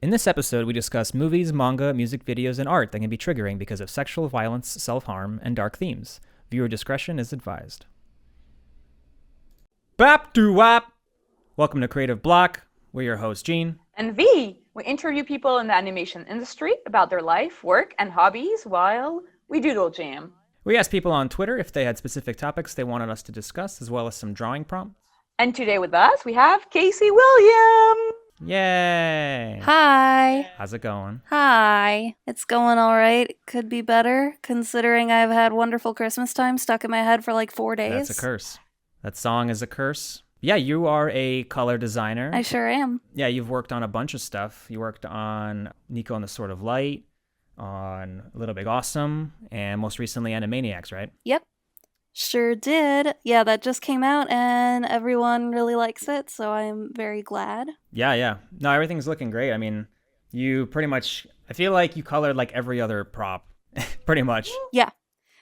In this episode, we discuss movies, manga, music videos, and art that can be triggering because of sexual violence, self-harm, and dark themes. Viewer discretion is advised. Bap doo wap! Welcome to Creative Block. We're your host, Gene. And V, we interview people in the animation industry about their life, work, and hobbies while we doodle jam. We asked people on Twitter if they had specific topics they wanted us to discuss, as well as some drawing prompts. And today with us, we have Kasey William. Yay! Hi. How's it going? Hi. It's going all right. It could be better, considering I've had wonderful Christmas time stuck in my head for like 4 days. That's a curse. That song is a curse. Yeah, you are a color designer. I sure am. Yeah, you've worked on a bunch of stuff. You worked on Nico and the Sword of Light, on Little Big Awesome, and most recently Animaniacs, right? Yep. Sure did. Yeah, that just came out and everyone really likes it, so I'm very glad. Yeah. No, everything's looking great. I mean, you pretty much, I feel like you colored like every other prop, pretty much. Yeah.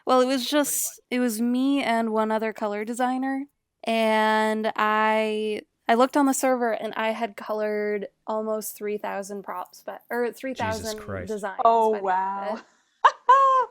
Well, it was me and one other color designer, and I looked on the server and I had colored almost 3,000 props, or 3,000 designs. Oh, wow.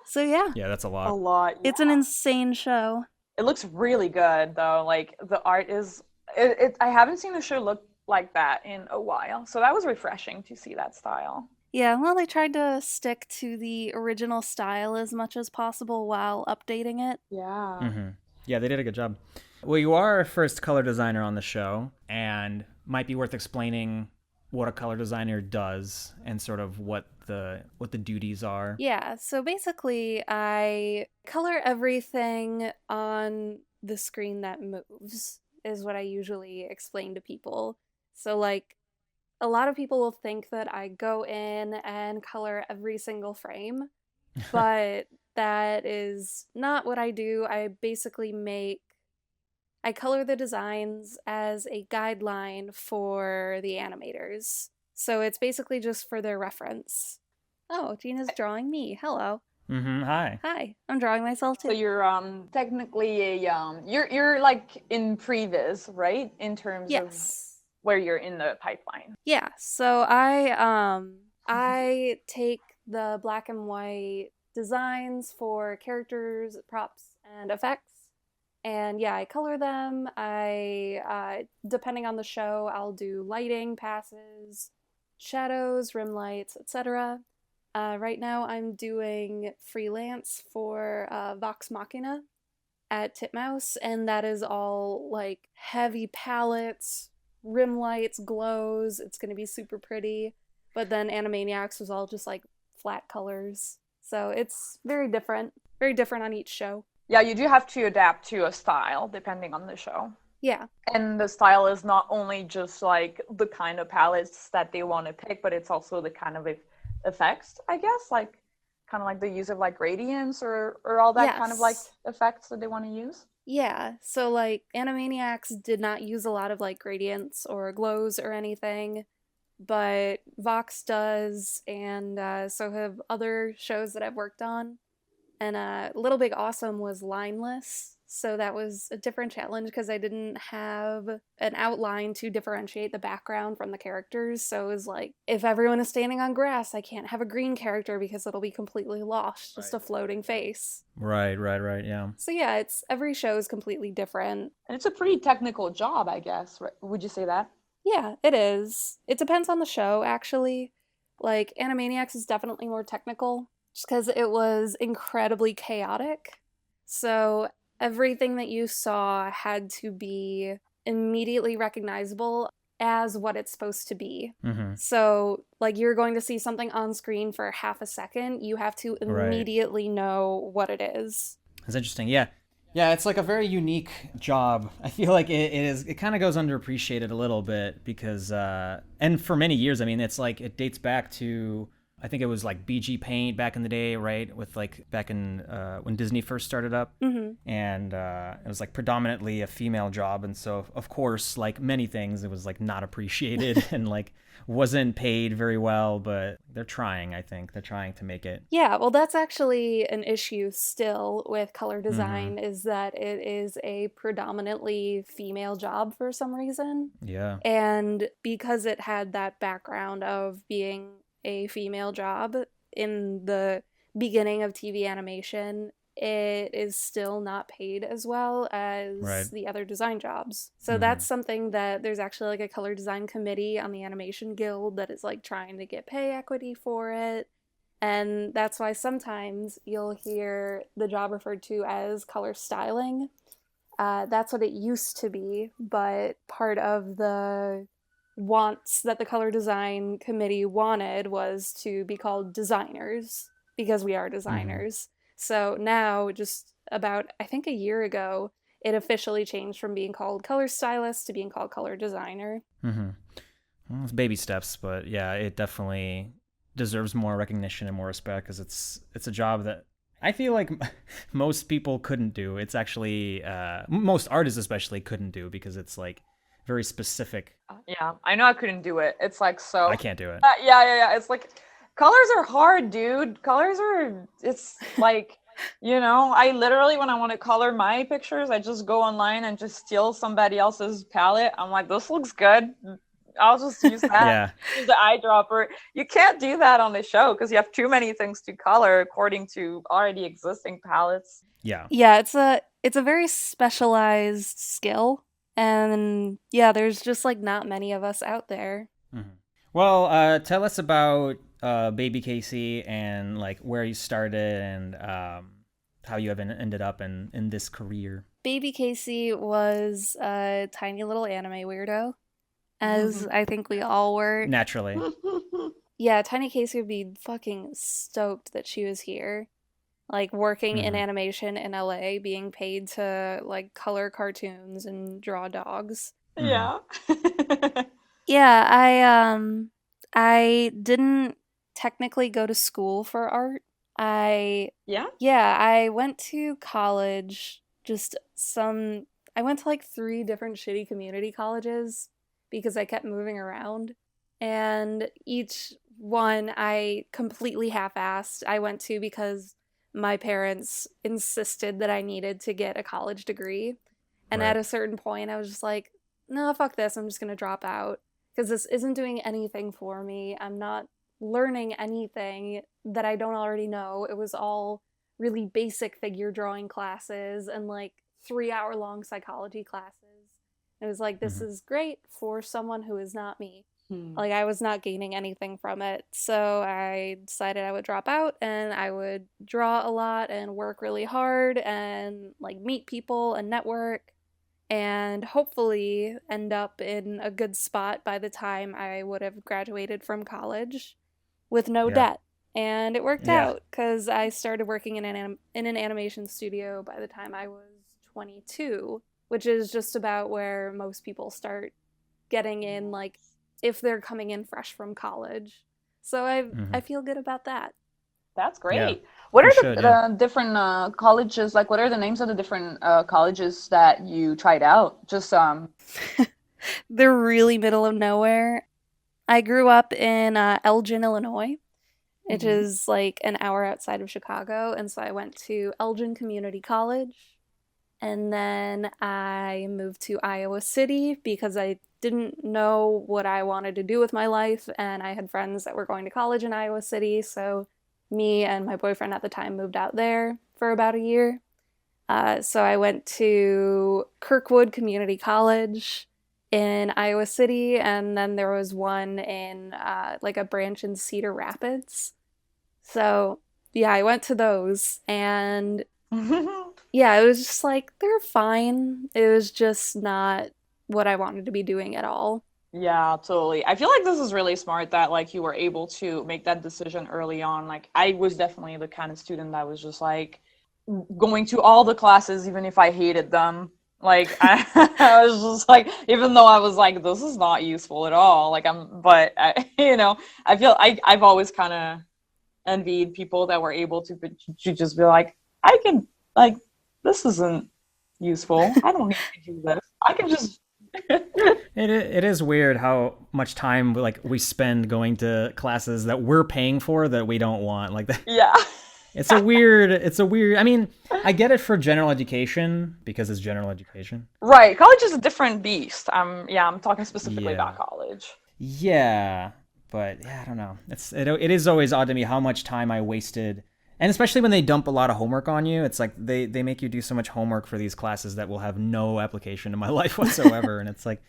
So yeah. Yeah, that's a lot. A lot. Yeah. It's an insane show. It looks really good, though. Like, the art is... I haven't seen a show look like that in a while, so that was refreshing to see that style. Yeah, well, they tried to stick to the original style as much as possible while updating it. Yeah. Mm-hmm. Yeah, they did a good job. Well, you are our first color designer on the show, and might be worth explaining what a color designer does and sort of what the duties are. Yeah, so basically I color everything on the screen that moves, is what I usually explain to people. So like, a lot of people will think that I go in and color every single frame, but that is not what I do. I color the designs as a guideline for the animators. So it's basically just for their reference. Oh, Gina's drawing me. Hello. Mm-hmm. Hi. Hi. I'm drawing myself too. So you're technically a you're like in previs, right? In terms of where you're in the pipeline. Yeah. So I take the black and white designs for characters, props, and effects. And yeah, I color them. Depending on the show, I'll do lighting, passes, shadows, rim lights, etc. Right now I'm doing freelance for Vox Machina at Titmouse, and that is all like heavy palettes, rim lights, glows. It's going to be super pretty. But then Animaniacs was all just like flat colors. So it's very different on each show. Yeah, you do have to adapt to a style depending on the show. Yeah. And the style is not only just like the kind of palettes that they want to pick, but it's also the kind of effects, I guess, like kind of like the use of like gradients or all that kind of like effects that they want to use. Yeah, so like Animaniacs did not use a lot of like gradients or glows or anything, but Vox does, and so have other shows that I've worked on. And Little Big Awesome was lineless, so that was a different challenge because I didn't have an outline to differentiate the background from the characters. So it was like, if everyone is standing on grass, I can't have a green character because it'll be completely lost, just a floating face. Right, yeah. So yeah, every show is completely different. And it's a pretty technical job, I guess. Right? Would you say that? Yeah, it is. It depends on the show, actually. Like, Animaniacs is definitely more technical, just because it was incredibly chaotic. So everything that you saw had to be immediately recognizable as what it's supposed to be. Mm-hmm. So, like, you're going to see something on screen for half a second, you have to immediately know what it is. That's interesting, yeah. Yeah, it's like a very unique job. I feel like it kind of goes underappreciated a little bit because, and for many years, I mean, it's like, it dates back to I think it was like BG Paint back in the day, right? With like back in when Disney first started up, and it was like predominantly a female job, and so of course, like many things, it was like not appreciated and like wasn't paid very well. But they're trying. I think they're trying to make it. Yeah, well, that's actually an issue still with color design, is that it is a predominantly female job for some reason. Yeah. And because it had that background of being a female job in the beginning of TV animation, it is still not paid as well as the other design jobs. So that's something that there's actually like a color design committee on the Animation Guild that is like trying to get pay equity for it. And that's why sometimes you'll hear the job referred to as color styling. That's what it used to be, but part of the wants that the color design committee wanted was to be called designers, because we are designers. So now, just about, I think a year ago, it officially changed from being called color stylist to being called color designer. Well, it's baby steps, but yeah, it definitely deserves more recognition and more respect, because it's a job that I feel like most people couldn't do. It's actually most artists especially couldn't do, because it's like very specific. Yeah, I know I couldn't do it. It's like so. I can't do it. Yeah. It's like colors are hard, dude. Colors are. It's like, I literally, when I want to color my pictures, I just go online and just steal somebody else's palette. I'm like, this looks good. I'll just use that. Use the eyedropper. You can't do that on the show because you have too many things to color according to already existing palettes. Yeah, it's a very specialized skill, and yeah, there's just like not many of us out there. Well, tell us about baby Kasey and like where you started and how you have ended up in this career. Baby Kasey was a tiny little anime weirdo, as I think we all were. Naturally. Yeah, Tiny Kasey would be fucking stoked that she was here. Like, working in animation in LA, being paid to, like, color cartoons and draw dogs. Yeah. Yeah, I didn't technically go to school for art. I went to college, I went to, like, 3 different shitty community colleges, because I kept moving around, and each one I completely half-assed. I went to because my parents insisted that I needed to get a college degree, and at a certain point I was just like, no, fuck this, I'm just gonna drop out, because this isn't doing anything for me. I'm not learning anything that I don't already know. It was all really basic figure drawing classes and like 3-hour-long psychology classes. It was like, this is great for someone who is not me. Like, I was not gaining anything from it. So I decided I would drop out, and I would draw a lot and work really hard and like meet people and network and hopefully end up in a good spot by the time I would have graduated from college with no debt. And it worked out, because I started working in an animation studio by the time I was 22. Which is just about where most people start getting in, like, if they're coming in fresh from college. So I feel good about that. That's great. Yeah. What are the different colleges, like, what are the names of the different colleges that you tried out? Just They're really middle of nowhere. I grew up in Elgin, Illinois, which is like an hour outside of Chicago, and so I went to Elgin Community College. And then I moved to Iowa City because I didn't know what I wanted to do with my life, and I had friends that were going to college in Iowa City, so me and my boyfriend at the time moved out there for about a year. So I went to Kirkwood Community College in Iowa City, and then there was one in like a branch in Cedar Rapids. So yeah, I went to those, and yeah, it was just like, they're fine. It was just not what I wanted to be doing at all. Yeah, totally. I feel like this is really smart that like you were able to make that decision early on. Like, I was definitely the kind of student that was just like going to all the classes even if I hated them. Like, I was just like, even though I was like, this is not useful at all. Like, I feel I've always kind of envied people that were able to just be like, I can, like, this isn't useful. I don't need to do this. I can just. It is weird how much time like we spend going to classes that we're paying for that we don't want. Like that. Yeah. It's a weird. I mean, I get it for general education because it's general education. Right. College is a different beast. I'm talking specifically Yeah. about college. Yeah, but yeah, I don't know. It is always odd to me how much time I wasted, and especially when they dump a lot of homework on you. It's like they make you do so much homework for these classes that will have no application to my life whatsoever. And it's like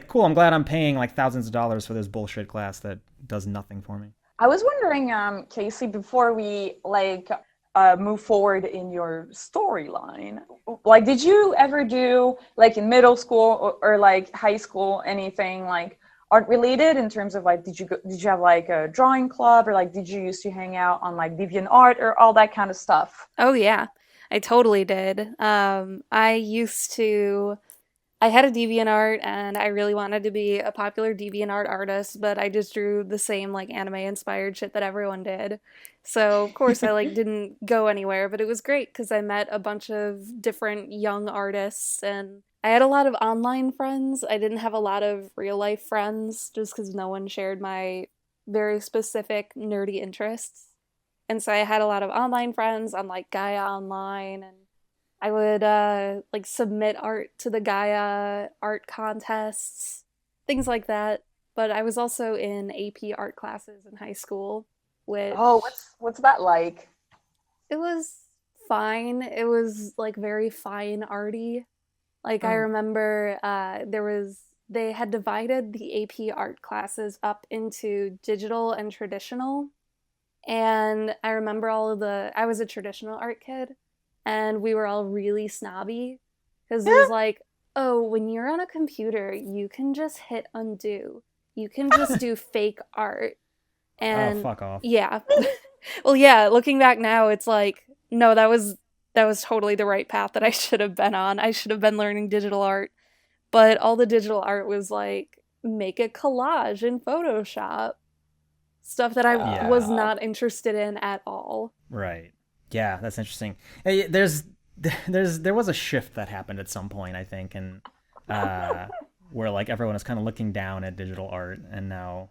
cool. I'm glad I'm paying like thousands of dollars for this bullshit class that does nothing for me. I was wondering, Kasey, before we move forward in your storyline, like, did you ever do like in middle school or like high school anything like art related in terms of like did you have like a drawing club, or like did you used to hang out on like DeviantArt or all that kind of stuff? Oh yeah, I totally did. I had a DeviantArt and I really wanted to be a popular DeviantArt artist, but I just drew the same like anime inspired shit that everyone did. So of course I like didn't go anywhere, but it was great because I met a bunch of different young artists and I had a lot of online friends. I didn't have a lot of real life friends just because no one shared my very specific nerdy interests. And so I had a lot of online friends on like Gaia Online, and I would like submit art to the Gaia art contests, things like that. But I was also in AP art classes in high school, which What's that like? it was fine. It was like very fine arty. Like I remember they had divided the AP art classes up into digital and traditional. And I remember I was a traditional art kid. And we were all really snobby because it was like, oh, when you're on a computer, you can just hit undo. You can just do fake art. And oh, fuck off. Yeah. Well, yeah, looking back now, it's like, no, that was totally the right path that I should have been on. I should have been learning digital art. But all the digital art was like, make a collage in Photoshop. Stuff that I was not interested in at all. Right. Yeah, that's interesting. Hey, there was a shift that happened at some point, I think, and where like everyone was kind of looking down at digital art, and now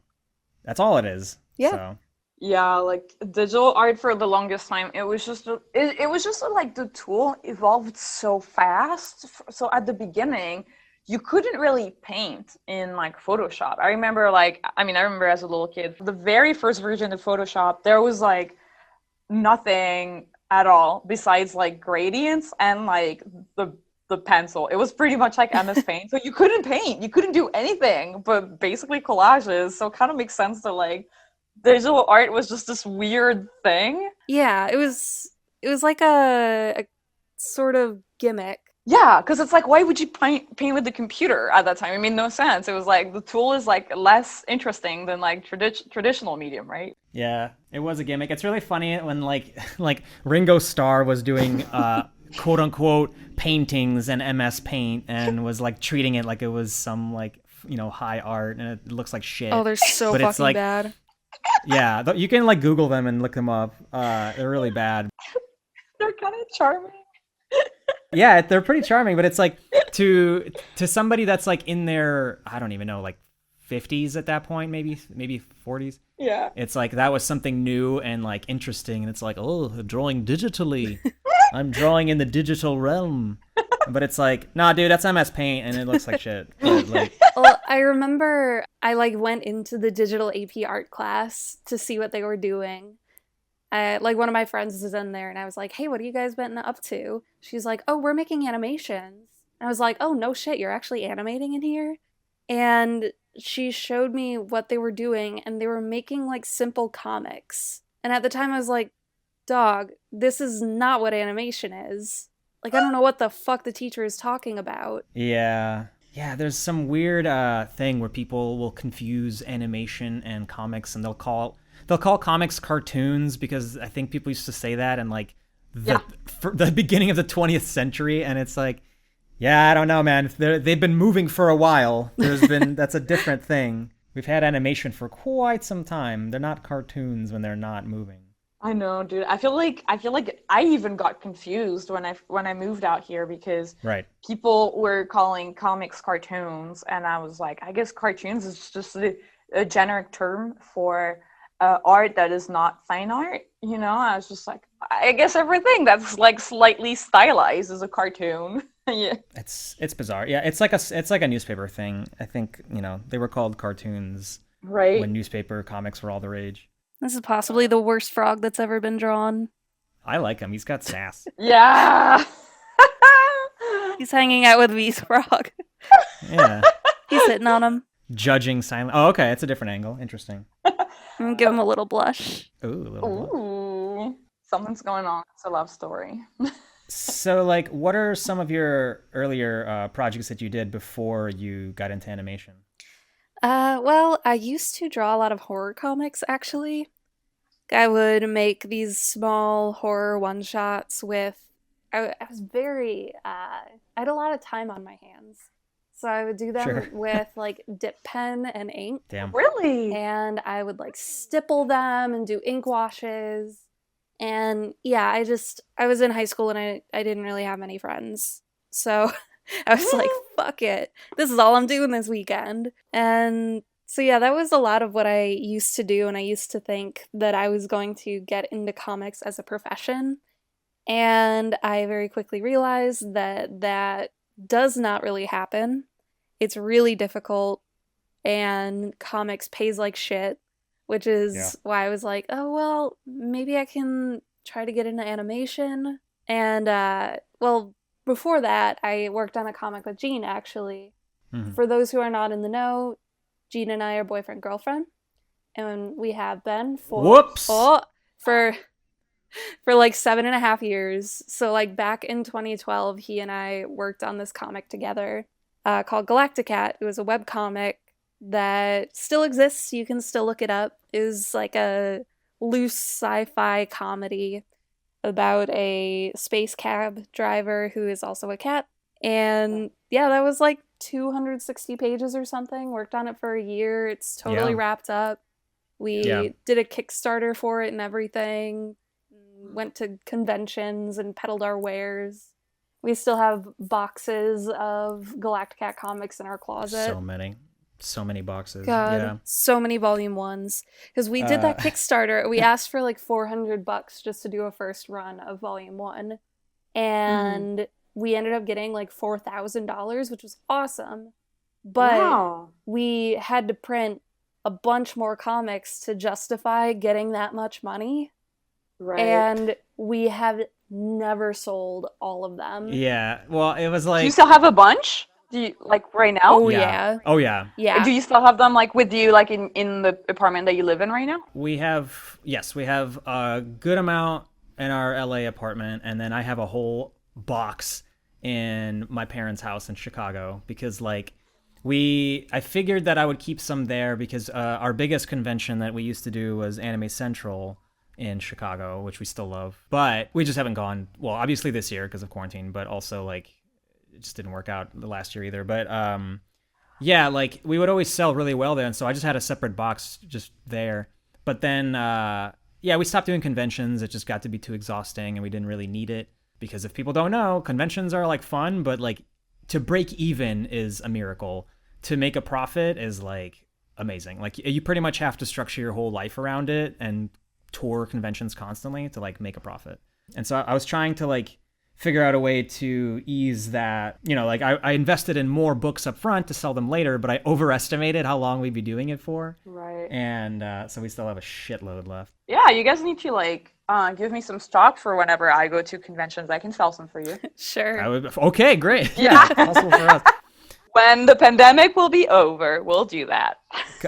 that's all it is. Yeah. So. Yeah, like digital art for the longest time, it was just like the tool evolved so fast. So at the beginning, you couldn't really paint in like Photoshop. I remember as a little kid, the very first version of Photoshop, there was like nothing at all besides like gradients and like the pencil. It was pretty much like MS Paint. So you couldn't paint, you couldn't do anything but basically collages. So it kind of makes sense that like digital art was just this weird thing. Yeah, it was like a sort of gimmick. Yeah, because it's like, why would you paint with the computer at that time? It made no sense. It was like the tool is like less interesting than like traditional medium, right? Yeah, it was a gimmick. It's really funny when like Ringo Starr was doing quote unquote paintings and MS Paint and was like treating it like it was some like high art, and it looks like shit. Oh, they're so but fucking it's like, bad. Yeah, you can like Google them and look them up. They're really bad. They're kind of charming. Yeah, they're pretty charming, but it's like to somebody that's like in their, I don't even know, like 50s at that point, maybe 40s. Yeah. It's like that was something new and like interesting, and it's like, oh, drawing digitally. I'm drawing in the digital realm. But it's like, nah, dude, that's MS Paint, and it looks like shit. But, like, well, I remember I like went into the digital AP art class to see what they were doing. Like one of my friends was in there, and I was like, hey, what have you guys been up to? She's like, oh, we're making animations. And I was like, oh, no shit, you're actually animating in here? And she showed me what they were doing, and they were making like simple comics. And at the time I was like, dog, this is not what animation is. Like, I don't know what the fuck the teacher is talking about. Yeah, there's some weird thing where people will confuse animation and comics, and they'll call comics cartoons, because I think people used to say that in like the beginning of the 20th century, and it's like, yeah, I don't know, man. They've been moving for a while. That's a different thing. We've had animation for quite some time. They're not cartoons when they're not moving. I know, dude. I feel like I even got confused when I moved out here because Right. people were calling comics cartoons, and I was like, I guess cartoons is just a generic term for art that is not fine art. You know, I was just like, I guess everything that's like slightly stylized is a cartoon. Yeah. It's bizarre. Yeah, it's like a newspaper thing. I think, they were called cartoons Right. when newspaper comics were all the rage. This is possibly the worst frog that's ever been drawn. I like him. He's got sass. Yeah. He's hanging out with V's frog. Yeah. He's hitting on him. Judging silent. Oh, okay. It's a different angle. Interesting. Give him a little blush. Ooh, a little blush. Ooh, something's going on. It's a love story. So, like, what are some of your earlier projects that you did before you got into animation? Well, I used to draw a lot of horror comics, actually. I would make these small horror one-shots with... I was very... I had a lot of time on my hands. So I would do them Sure. with, like, dip pen and ink. Damn. Really? And I would, like, stipple them and do ink washes. And, yeah, I was in high school and I didn't really have many friends. So... I was like, fuck it. This is all I'm doing this weekend. And so, yeah, that was a lot of what I used to do. And I used to think that I was going to get into comics as a profession. And I very quickly realized that that does not really happen. It's really difficult. And comics pays like shit, which is why I was like, oh, well, maybe I can try to get into animation. And, well... Before that, I worked on a comic with Jean, actually. Mm-hmm. For those who are not in the know, Jean and I are boyfriend-girlfriend. And we have been for like 7.5 years. So like back in 2012, he and I worked on this comic together called Galacticat. It was a webcomic that still exists. You can still look it up. It was like a loose sci-fi comedy about a space cab driver who is also a cat. And yeah, that was like 260 pages or something. Worked on it for a year. It's totally wrapped up. We did a Kickstarter for it and everything. Went to conventions and peddled our wares. We still have boxes of Galacticat comics in our closet. So many boxes. God, so many volume ones. Because we did that Kickstarter. We asked for like $400 just to do a first run of volume 1. And we ended up getting like $4,000, which was awesome. But we had to print a bunch more comics to justify getting that much money. Right. And we have never sold all of them. Yeah. Well, it was like... Do you still have a bunch? Do you, like, right now? Oh, yeah. Oh, yeah. Yeah. Do you still have them, like, with you, like, in the apartment that you live in right now? We have a good amount in our LA apartment, and then I have a whole box in my parents' house in Chicago because, like, I figured that I would keep some there because our biggest convention that we used to do was Anime Central in Chicago, which we still love. But we just haven't gone, well, obviously this year because of quarantine, but also, like, it just didn't work out the last year either. But yeah, like we would always sell really well there, and so I just had a separate box just there. But then we stopped doing conventions. It just got to be too exhausting, and we didn't really need it because if people don't know, conventions are like fun, but like to break even is a miracle. To make a profit is like amazing. Like you pretty much have to structure your whole life around it and tour conventions constantly to like make a profit. And so I was trying to like figure out a way to ease that, like I invested in more books up front to sell them later, but I overestimated how long we'd be doing it for. Right. And so we still have a shitload left. Yeah, you guys need to like give me some stock for whenever I go to conventions. I can sell some for you. Sure. Okay, great. Yeah, possible for us. When the pandemic will be over, we'll do that.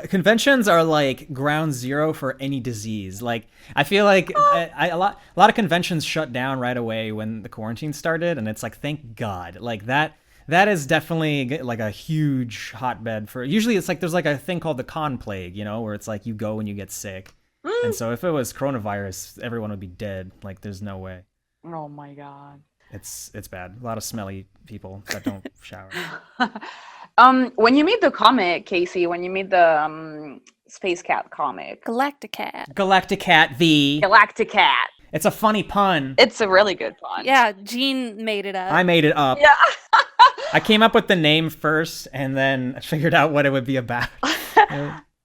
Conventions are like ground zero for any disease. Like I feel like a lot of conventions shut down right away when the quarantine started, and it's like thank God. Like that is definitely like a huge hotbed for. Usually it's like there's like a thing called the con plague, where it's like you go and you get sick. And so if it was coronavirus, everyone would be dead. Like there's no way. Oh my God. It's bad. A lot of smelly people that don't shower. When you made the comic, Kasey, when you made the Space Cat comic? Galacticat. Galacticat the... Galacticat. It's a funny pun. It's a really good pun. Yeah, Jean made it up. I made it up. Yeah. I came up with the name first and then figured out what it would be about.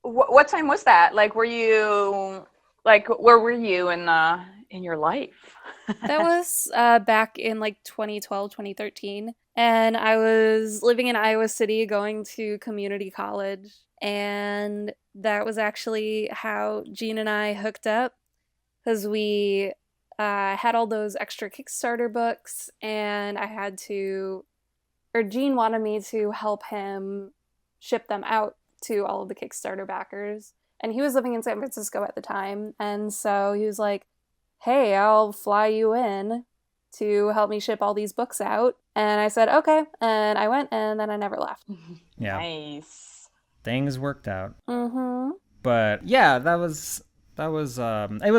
What time was that? Like, were you, like, where were you in your life? That was back in like 2012, 2013. And I was living in Iowa City going to community college. And that was actually how Jean and I hooked up. Because we had all those extra Kickstarter books. And Jean wanted me to help him ship them out to all of the Kickstarter backers. And he was living in San Francisco at the time. And so he was like, hey, I'll fly you in to help me ship all these books out. And I said, okay. And I went, and then I never left. Yeah. Nice. Things worked out. Mm-hmm. But yeah, it was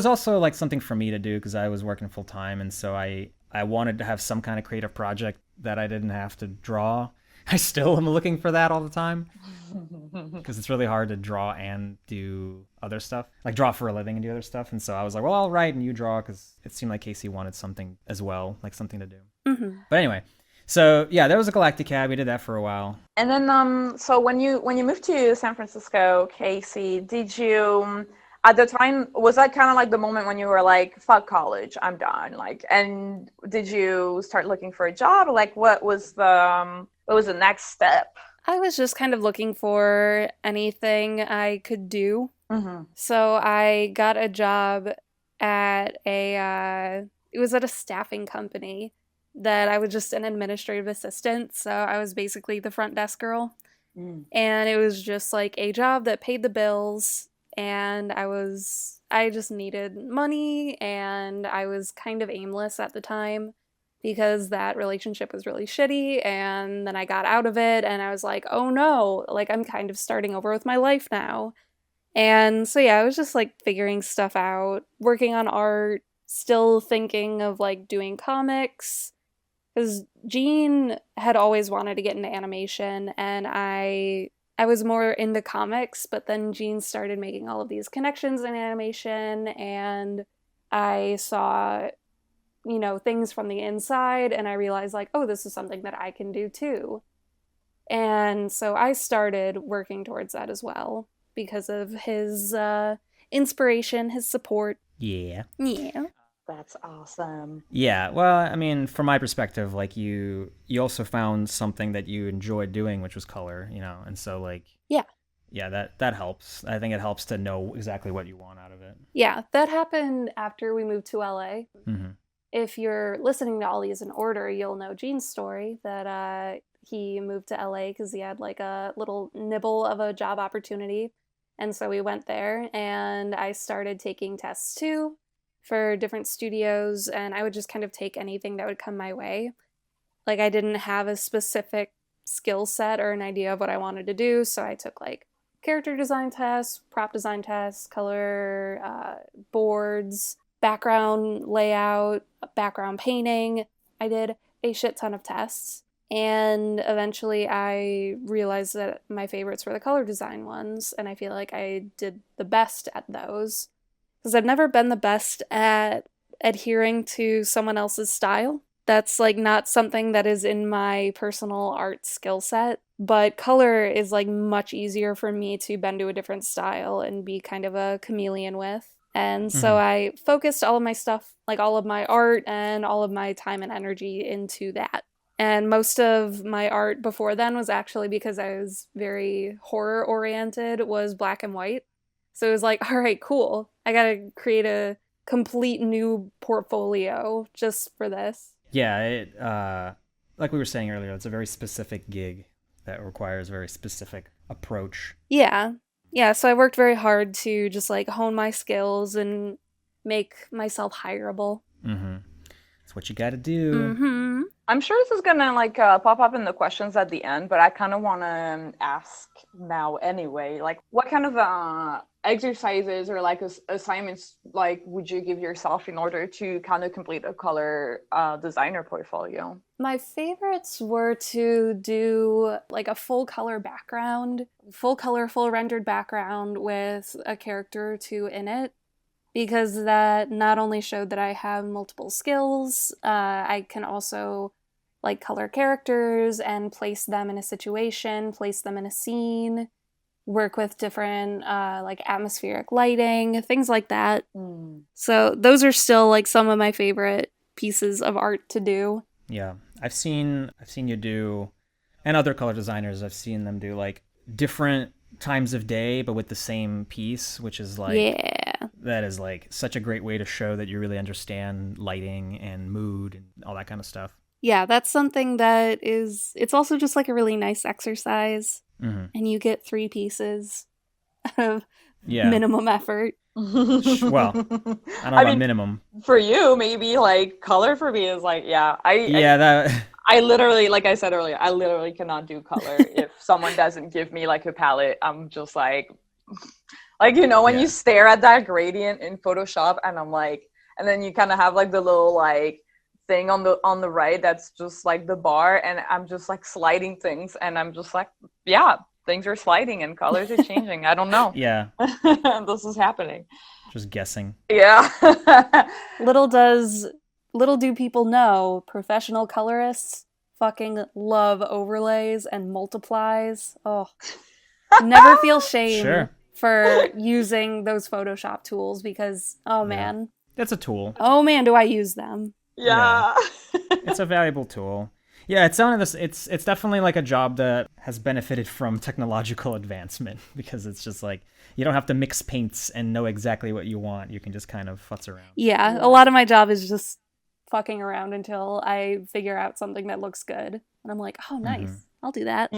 also like something for me to do because I was working full time. And so I wanted to have some kind of creative project that I didn't have to draw. I still am looking for that all the time because it's really hard to draw and do other stuff, like draw for a living and do other stuff. And so I was like, well, I'll write and you draw, because it seemed like Kasey wanted something as well, like something to do. Mm-hmm. But anyway, so yeah, there was a Galacticat. We did that for a while. And then, so when you moved to San Francisco, Kasey, did you, at the time, was that kind of like the moment when you were like, fuck college, I'm done? Like, and did you start looking for a job? Like, what was the next step? I was just kind of looking for anything I could do. Mm-hmm. So I got a job at it was at a staffing company that I was just an administrative assistant. So I was basically the front desk girl. Mm. And it was just like a job that paid the bills. And I just needed money, and I was kind of aimless at the time because that relationship was really shitty. And then I got out of it, and I was like, oh no, like I'm kind of starting over with my life now. And so yeah, I was just like figuring stuff out, working on art, still thinking of like doing comics. Because Jean had always wanted to get into animation, and I was more into comics, but then Jean started making all of these connections in animation, and I saw, things from the inside, and I realized like, oh, this is something that I can do too. And so I started working towards that as well because of his inspiration, his support. Yeah. Yeah. That's awesome. Yeah, well, I mean, from my perspective, like you also found something that you enjoyed doing, which was color, and so like yeah, that helps. I think it helps to know exactly what you want out of it. Yeah, that happened after we moved to LA. Mm-hmm. If you're listening to all these in order, you'll know Jean's story that he moved to LA because he had like a little nibble of a job opportunity, and so we went there, and I started taking tests too for different studios, and I would just kind of take anything that would come my way. Like, I didn't have a specific skill set or an idea of what I wanted to do, so I took like character design tests, prop design tests, color, boards, background layout, background painting. I did a shit ton of tests, and eventually I realized that my favorites were the color design ones, and I feel like I did the best at those. Because I've never been the best at adhering to someone else's style. That's like not something that is in my personal art skill set. But color is like much easier for me to bend to a different style and be kind of a chameleon with. And so I focused all of my stuff, like all of my art and all of my time and energy into that. And most of my art before then was actually, because I was very horror oriented, was black and white. So it was like, all right, cool. I gotta create a complete new portfolio just for this. Yeah, it like we were saying earlier, it's a very specific gig that requires a very specific approach. Yeah. So I worked very hard to just like hone my skills and make myself hireable. Mm-hmm. That's what you gotta do. Mm-hmm. I'm sure this is gonna like pop up in the questions at the end, but I kind of want to ask now anyway. Like, what kind of exercises or like assignments like would you give yourself in order to kind of complete a color designer portfolio? My favorites were to do like a full color background, full color, full rendered background with a character or two in it, because that not only showed that I have multiple skills, I can also like color characters and place them in a situation, place them in a scene, work with different like atmospheric lighting, things like that. So those are still like some of my favorite pieces of art to do. Yeah, I've seen you do, and other color designers, I've seen them do like different times of day but with the same piece, which is like, yeah, that is like such a great way to show that you really understand lighting and mood and all that kind of stuff. Yeah, that's something that is, it's also just like a really nice exercise. And you get 3 pieces of minimum effort. Well, I don't know about minimum. For you, maybe like color for me is like, I literally, like I said earlier, I literally cannot do color. If someone doesn't give me like a palette, I'm just like you know, when you stare at that gradient in Photoshop and I'm like, and then you kind of have like the little like thing on the right that's just like the bar, and I'm just like sliding things, and I'm just like, yeah, things are sliding and colors are changing. I don't know. Yeah. This is happening. Just guessing. Yeah. Little do people know, professional colorists fucking love overlays and multiplies. Oh, never feel shame for using those Photoshop tools, because, oh man. That's a tool. Oh man, do I use them. Yeah. It's a valuable tool. Yeah, it's definitely like a job that has benefited from technological advancement, because it's just like you don't have to mix paints and know exactly what you want. You can just kind of futz around. Yeah, a lot of my job is just fucking around until I figure out something that looks good. And I'm like, oh, nice. I'll do that.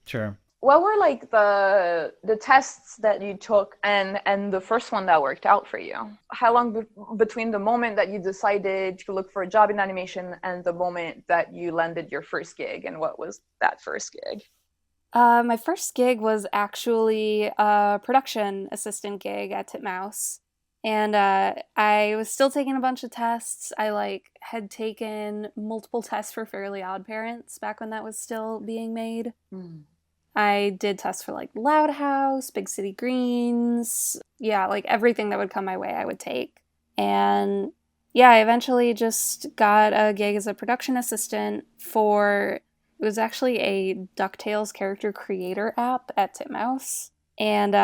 Sure. What were like the tests that you took and the first one that worked out for you? How long between the moment that you decided to look for a job in animation and the moment that you landed your first gig, and what was that first gig? My first gig was actually a production assistant gig at Titmouse. And I was still taking a bunch of tests. I had taken multiple tests for Fairly Odd Parents back when that was still being made. I did tests for Loud House, Big City Greens, everything that would come my way I would take. And I eventually just got a gig as a production assistant for, it was actually a DuckTales character creator app at Titmouse. And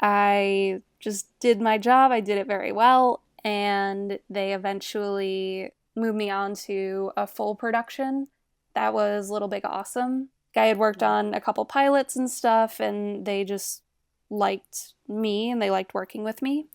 I just did my job, I did it very well, and they eventually moved me on to a full production. That was Little Big Awesome. I had worked on a couple pilots and stuff, and they just liked me and they liked working with me.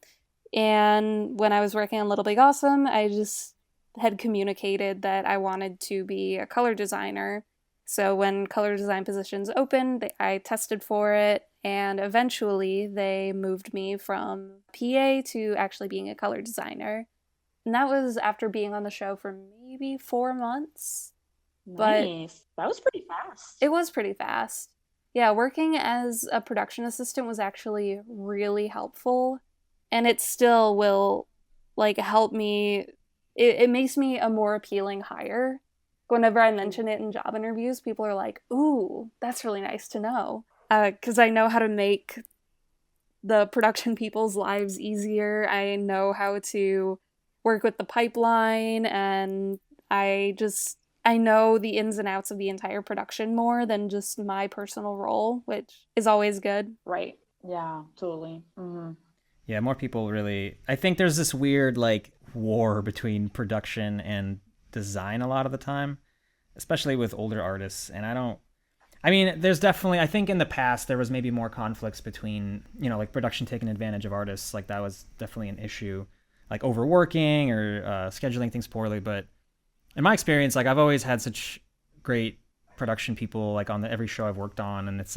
And when I was working on Little Big Awesome, I just had communicated that I wanted to be a color designer. So when color design positions opened, I tested for it, and eventually they moved me from PA to actually being a color designer. And that was after being on the show for maybe 4 months. Nice. That was pretty fast. It was pretty fast. Yeah, working as a production assistant was actually really helpful. And it still will, help me. It makes me a more appealing hire. Whenever I mention it in job interviews, people are like, ooh, that's really nice to know. Because I know how to make the production people's lives easier. I know how to work with the pipeline, and I know the ins and outs of the entire production more than just my personal role, which is always good. Right. Yeah, totally. Mm-hmm. Yeah, more people really... I think there's this weird, war between production and design a lot of the time, especially with older artists. And there's definitely... I think in the past, there was maybe more conflicts between, production taking advantage of artists. That was definitely an issue. Overworking or scheduling things poorly, but... in my experience, I've always had such great production people, on every show I've worked on, and it's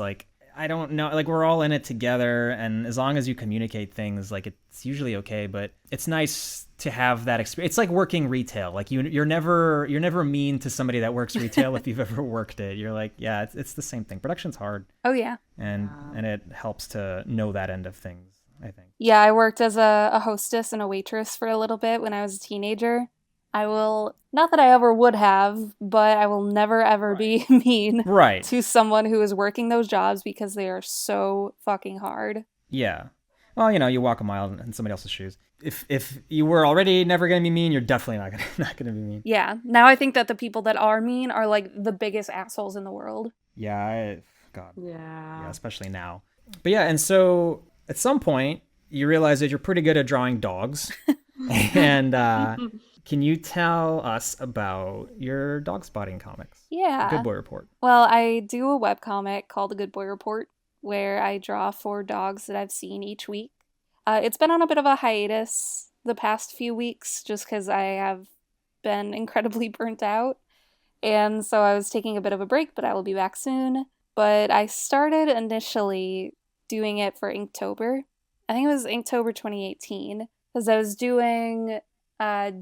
I don't know. Like, we're all in it together, and as long as you communicate things, like, it's usually okay. But it's nice to have that experience. It's like working retail. Like, you're never mean to somebody that works retail if you've ever worked it. You're like, yeah, it's the same thing. Production's hard. Oh yeah. And it helps to know that end of things, I think. Yeah, I worked as a hostess and a waitress for a little bit when I was a teenager. I will, not that I ever would have, but I will never ever be mean to someone who is working those jobs because they are so fucking hard. Yeah. Well, you walk a mile in somebody else's shoes. If you were already never going to be mean, you're definitely not going to be mean. Yeah. Now I think that the people that are mean are like the biggest assholes in the world. Yeah. God. Yeah. Yeah, especially now. But yeah, and so at some point you realize that you're pretty good at drawing dogs. And can you tell us about your dog spotting comics? Yeah. Good Boy Report. Well, I do a webcomic called The Good Boy Report where I draw 4 dogs that I've seen each week. It's been on a bit of a hiatus the past few weeks just because I have been incredibly burnt out. And so I was taking a bit of a break, but I will be back soon. But I started initially doing it for Inktober. I think it was Inktober 2018 because I was doing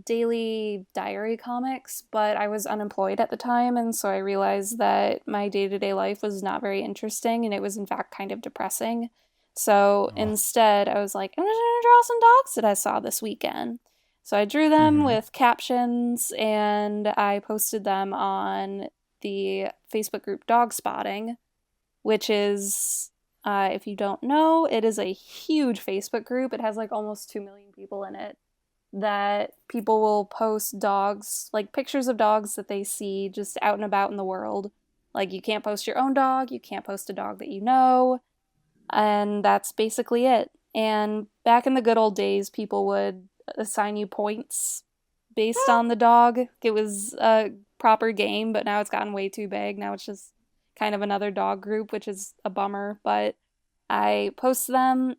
daily diary comics, but I was unemployed at the time, and so I realized that my day-to-day life was not very interesting, and it was in fact kind of depressing. So instead, I was like, I'm just gonna draw some dogs that I saw this weekend. So I drew them with captions, and I posted them on the Facebook group Dog Spotting, which is, if you don't know, it is a huge Facebook group. It has like almost 2 million people in it. That people will post dogs, like pictures of dogs that they see just out and about in the world. Like, you can't post your own dog, you can't post a dog that you know, and that's basically it. And back in the good old days, people would assign you points based on the dog. It was a proper game, but now it's gotten way too big. Now it's just kind of another dog group, which is a bummer, but I post them.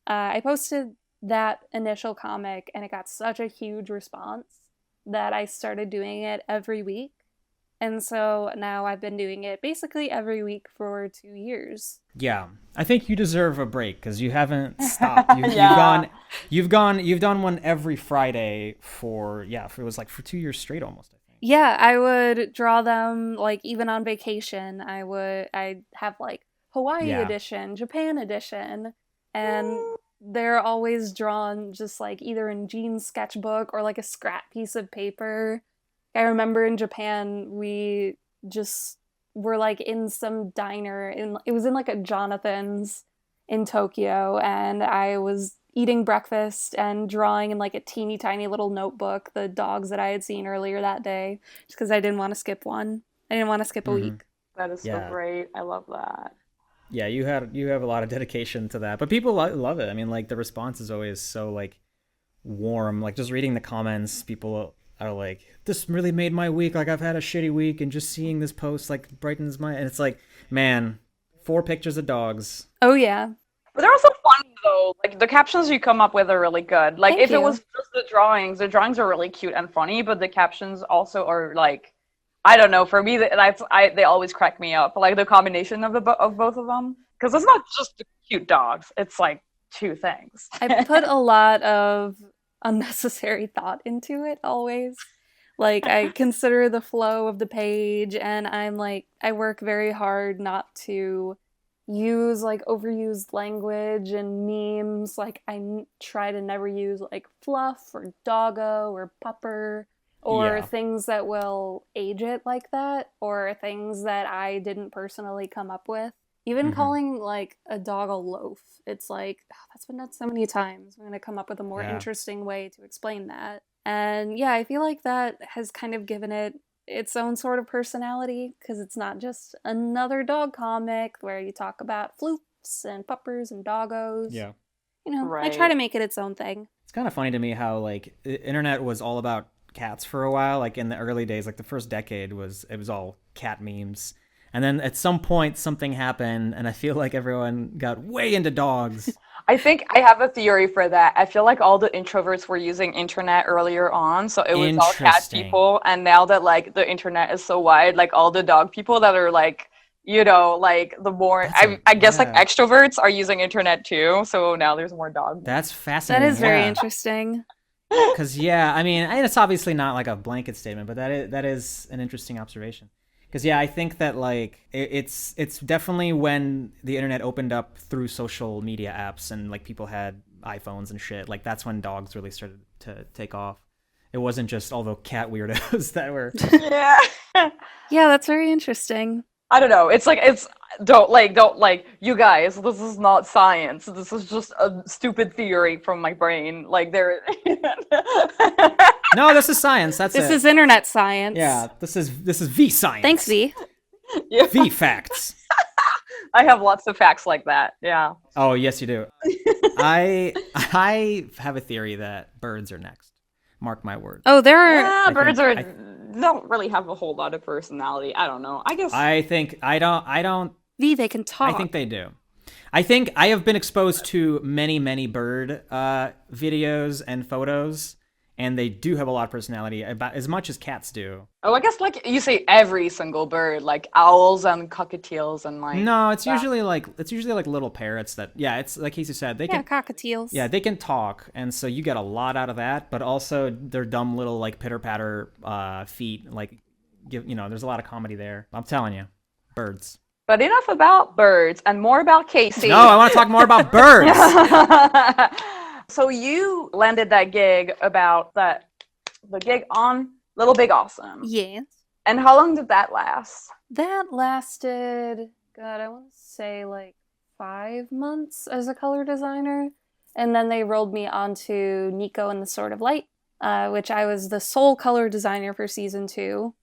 I posted that initial comic and it got such a huge response that I started doing it every week. And so now I've been doing it basically every week for 2 years. Yeah, I think you deserve a break because you haven't stopped. You've done one every Friday for it was like for 2 years straight almost, I think. Yeah, I would draw them like even on vacation. I'd have like Hawaii edition, Japan edition, and they're always drawn just like either in Jean's sketchbook or like a scrap piece of paper. I remember in Japan, we just were like in some diner. It was in like a Jonathan's in Tokyo, and I was eating breakfast and drawing in like a teeny tiny little notebook the dogs that I had seen earlier that day, just because I didn't want to skip one. I didn't want to skip a week. That is so great. I love that. Yeah, you have a lot of dedication to that, but people love it. I mean, like, the response is always so like warm. Like, just reading the comments, people are like, "This really made my week. Like, I've had a shitty week, and just seeing this post like brightens my." And it's like, man, 4 pictures of dogs. Oh yeah, but they're also funny though. Like, the captions you come up with are really good. Like, Thank if you. it was just the drawings are really cute and funny, but the captions also are like, I don't know. For me, they always crack me up. Like, the combination of both of them, because it's not just the cute dogs. It's like 2 things. I put a lot of unnecessary thought into it always. Like, I consider the flow of the page, and I'm like, I work very hard not to use like overused language and memes. Like, I try to never use like fluff or doggo or pupper. Or things that will age it like that, or things that I didn't personally come up with. Even calling like a dog a loaf, it's like, that's been done so many times. I'm going to come up with a more interesting way to explain that. And yeah, I feel like that has kind of given it its own sort of personality, because it's not just another dog comic where you talk about floofs and puppers and doggos. Yeah. I try to make it its own thing. It's kind of funny to me how like the internet was all about cats for a while. Like, in the early days, like the first decade it was all cat memes, and then at some point something happened, and I feel like everyone got way into dogs. I think I have a theory for that. I feel like all the introverts were using internet earlier on, so it was all cat people, and now that like the internet is so wide, like all the dog people that are like you know, like the more I guess like extroverts are using internet too, so now there's more dog. That's That fascinating. is very interesting. Because I mean, and it's obviously not like a blanket statement, but that is an interesting observation. Because I think that like it's definitely when the internet opened up through social media apps and like people had iPhones and shit, like that's when dogs really started to take off. It wasn't just all the cat weirdos that were. Yeah. Yeah, that's very interesting. I don't know. It's like don't you guys. This is not science. This is just a stupid theory from my brain. Like there. No, this is science. This is internet science. Yeah, this is V science. Thanks, V. Yeah. V facts. I have lots of facts like that. Yeah. Oh yes, you do. I have a theory that birds are next. Mark my words. Oh, there are. Yeah, birds don't really have a whole lot of personality. I don't know. I guess. I don't. V, they can talk. I think they do. I think I have been exposed to many bird videos and photos, and they do have a lot of personality, about as much as cats do. Oh, I guess like you say every single bird, like owls and cockatiels and like. No, it's usually like little parrots that it's like Kasey said, they can cockatiels. Yeah, they can talk, and so you get a lot out of that, but also their dumb little like pitter-patter feet like there's a lot of comedy there. I'm telling you. Birds. But enough about birds and more about Kasey. No, I want to talk more about birds. So you landed that gig the gig on Little Big Awesome. Yes. And how long did that last? That lasted, God, I want to say like 5 months as a color designer. And then they rolled me onto Nico and the Sword of Light, which I was the sole color designer for season 2.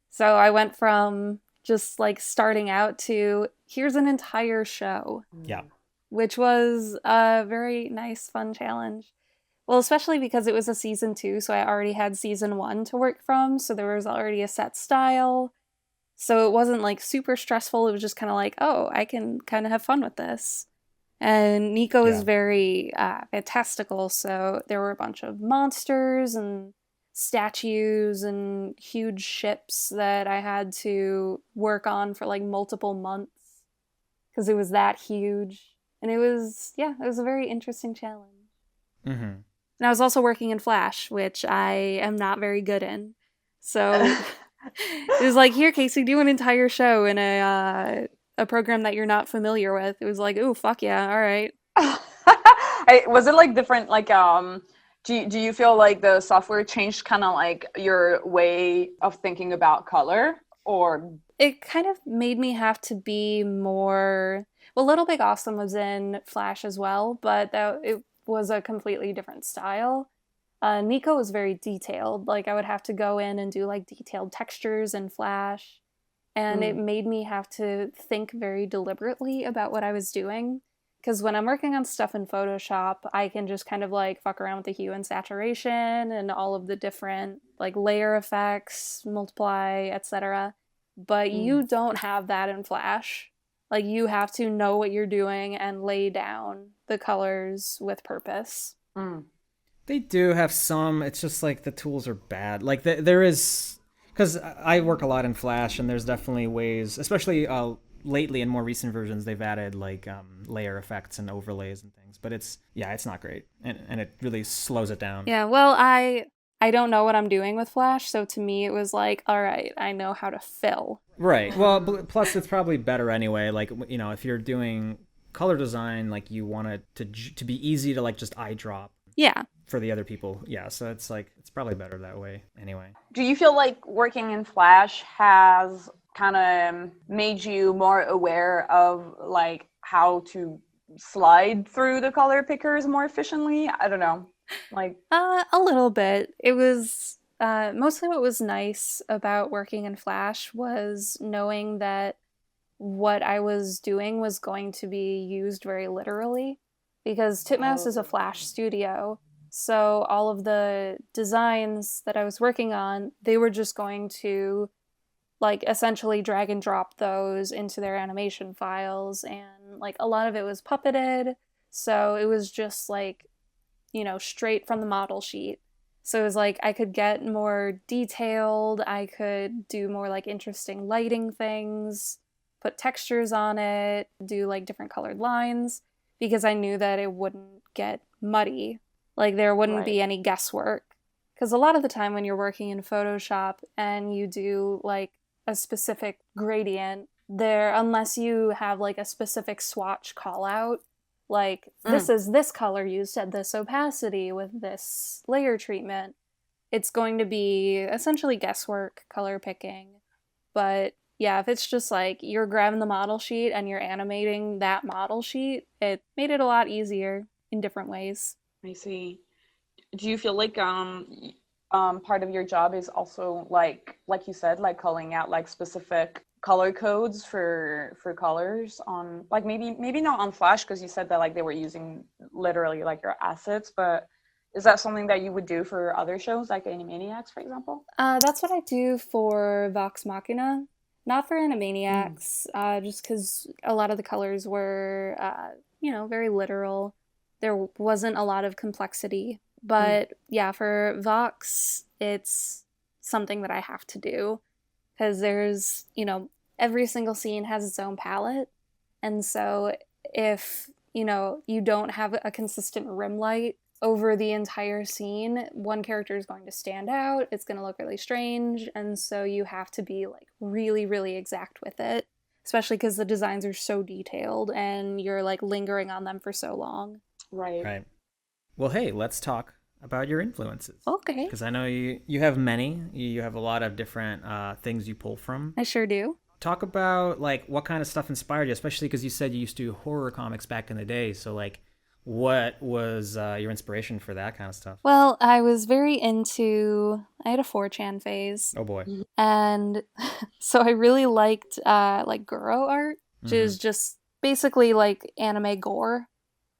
So I went from just like starting out to here's an entire show. Yeah. Which was a very nice, fun challenge. Well, especially because it was a season 2, so I already had season 1 to work from, so there was already a set style. So it wasn't like super stressful, it was just kind of like, oh, I can kind of have fun with this. And Nico is very fantastical, so there were a bunch of monsters and statues and huge ships that I had to work on for like multiple months because it was that huge. And it was a very interesting challenge. Mm-hmm. And I was also working in Flash, which I am not very good in. So it was like, here, Kasey, do an entire show in a program that you're not familiar with. It was like, ooh, fuck yeah, all right. Was it like different, like, do you feel like the software changed kind of like your way of thinking about color? Or it kind of made me have to be more... Well, Little Big Awesome was in Flash as well, but it was a completely different style. Nico was very detailed. Like, I would have to go in and do, like, detailed textures in Flash. And it made me have to think very deliberately about what I was doing. Because when I'm working on stuff in Photoshop, I can just kind of, like, fuck around with the hue and saturation and all of the different, like, layer effects, multiply, etc. But you don't have that in Flash. Like, you have to know what you're doing and lay down the colors with purpose. They do have some. It's just like the tools are bad. Like there is, because I work a lot in Flash, and there's definitely ways, especially lately in more recent versions, they've added like layer effects and overlays and things. But it's not great, and it really slows it down. Yeah, well, I don't know what I'm doing with Flash, so to me it was like, all right, I know how to fill. Right. Well, plus it's probably better anyway. Like, if you're doing color design, like you want it to be easy to like just eye drop. Yeah. For the other people. Yeah, so it's like, it's probably better that way anyway. Do you feel like working in Flash has kind of made you more aware of like how to slide through the color pickers more efficiently? I don't know. Like a little bit. It was mostly what was nice about working in Flash was knowing that what I was doing was going to be used very literally, because Titmouse is a Flash studio, so all of the designs that I was working on, they were just going to like essentially drag and drop those into their animation files, and like a lot of it was puppeted, so it was just like, straight from the model sheet. So it was like I could get more detailed, I could do more like interesting lighting things, put textures on it, do like different colored lines, because I knew that it wouldn't get muddy. Like there wouldn't be any guesswork. Because a lot of the time when you're working in Photoshop and you do like a specific gradient, there, unless you have like a specific swatch call out, like this is this color used at this opacity with this layer treatment, it's going to be essentially guesswork, color picking. But yeah, if it's just like you're grabbing the model sheet and you're animating that model sheet, it made it a lot easier in different ways. I see. Do you feel like part of your job is also like you said, like calling out like specific color codes for colors on, like maybe not on Flash, because you said that like they were using literally like your assets, but is that something that you would do for other shows like Animaniacs, for example? That's what I do for Vox Machina, not for Animaniacs, just because a lot of the colors were, very literal. There wasn't a lot of complexity. But yeah, for Vox, it's something that I have to do because there's, every single scene has its own palette. And so if, you don't have a consistent rim light over the entire scene, one character is going to stand out. It's going to look really strange. And so you have to be like really, really exact with it, especially because the designs are so detailed and you're like lingering on them for so long. Right. Well, hey, let's talk about your influences. Okay. Because I know you have many. You have a lot of different things you pull from. I sure do. Talk about like what kind of stuff inspired you, especially because you said you used to do horror comics back in the day. So like, what was your inspiration for that kind of stuff? Well, I was very into, I had a 4chan phase. Oh boy. And so I really liked like Guro art, which is just basically like anime gore.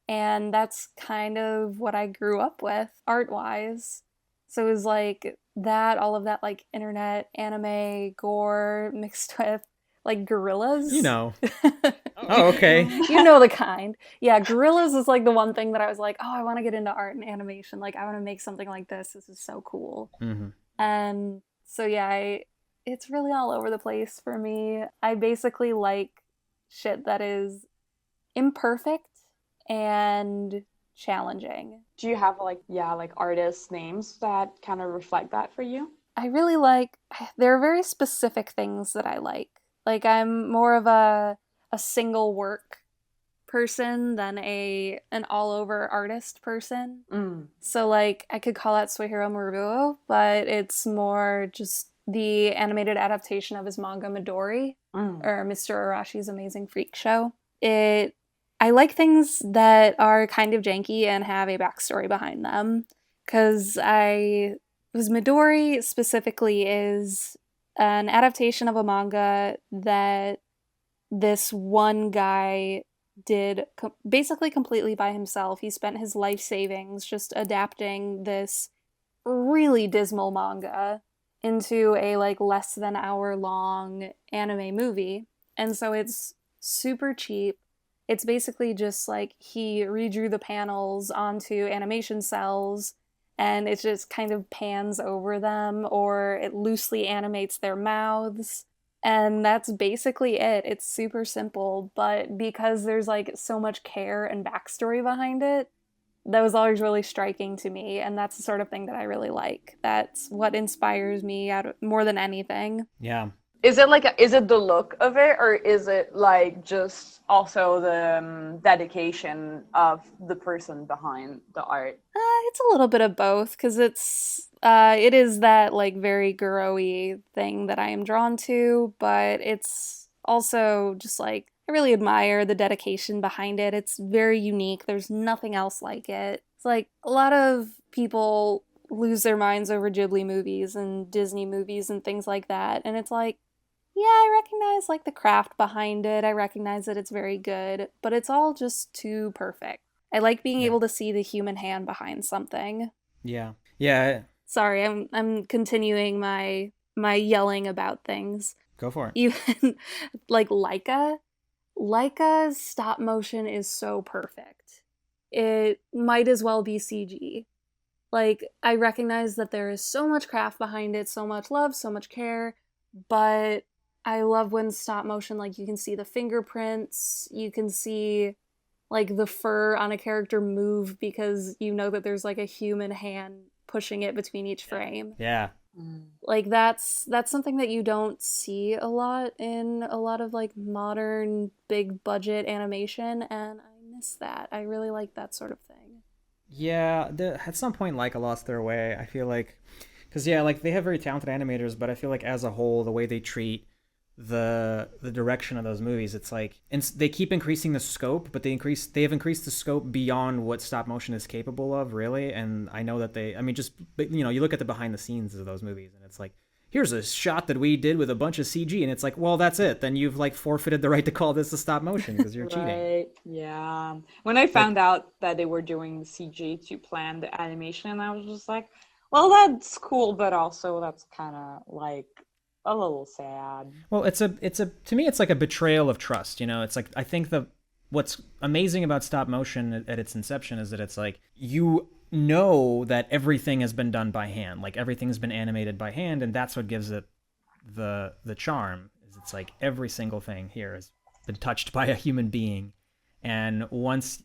And that's kind of what I grew up with art-wise. So it was like that, all of that like internet anime gore mixed with like gorillas. Oh, okay. You know the kind. Yeah, gorillas is like the one thing that I was like, oh, I want to get into art and animation. Like I want to make something like this. This is so cool. And so yeah, it's really all over the place for me. I basically like shit that is imperfect and challenging. Do you have like artist names that kind of reflect that for you? I really like, there are very specific things that I like. Like I'm more of a single work person than an all over artist person. So like I could call out Suehiro Maruo, but it's more just the animated adaptation of his manga Midori or Mr. Arashi's Amazing Freak Show. I like things that are kind of janky and have a backstory behind them, because Midori specifically is an adaptation of a manga that this one guy did basically completely by himself. He spent his life savings just adapting this really dismal manga into a like less than hour long anime movie. And so it's super cheap. It's basically just like he redrew the panels onto animation cells and it just kind of pans over them, or it loosely animates their mouths. And that's basically it. It's super simple, but because there's like so much care and backstory behind it, that was always really striking to me. And that's the sort of thing that I really like. That's what inspires me more than anything. Yeah. Is it the look of it, or is it like just also the dedication of the person behind the art? It's a little bit of both, because it is that like very Guro-y thing that I am drawn to, but it's also just like I really admire the dedication behind it. It's very unique. There's nothing else like it. It's like a lot of people lose their minds over Ghibli movies and Disney movies and things like that, and it's like, yeah, I recognize like the craft behind it. I recognize that it's very good, but it's all just too perfect. I like being able to see the human hand behind something. Yeah. Yeah. Sorry, I'm continuing my yelling about things. Go for it. Even like Laika's stop motion is so perfect. It might as well be CG. Like I recognize that there is so much craft behind it, so much love, so much care, but I love when stop motion, like, you can see the fingerprints, you can see, like, the fur on a character move because you know that there's, like, a human hand pushing it between each frame. Yeah. Like, that's something that you don't see a lot in a lot of, like, modern big budget animation, and I miss that. I really like that sort of thing. Yeah, at some point, Leica lost their way. I feel like, because yeah, like they have very talented animators, but I feel like as a whole, the way they treat the direction of those movies, it's like, and they keep increasing the scope, but they have increased the scope beyond what stop motion is capable of, really. And I know that you look at the behind the scenes of those movies, and it's like, here's a shot that we did with a bunch of CG, and it's like, well, that's it. Then you've like forfeited the right to call this a stop motion because you're cheating. Right. Yeah. When I found out that they were doing CG to plan the animation, I was just like, well, that's cool, but also that's kind of like a little sad. Well, to me, it's like a betrayal of trust. It's like, I think what's amazing about stop motion at its inception is that it's like, you know that everything has been done by hand, like everything's been animated by hand, and that's what gives it the charm. Is it's like every single thing here has been touched by a human being, and once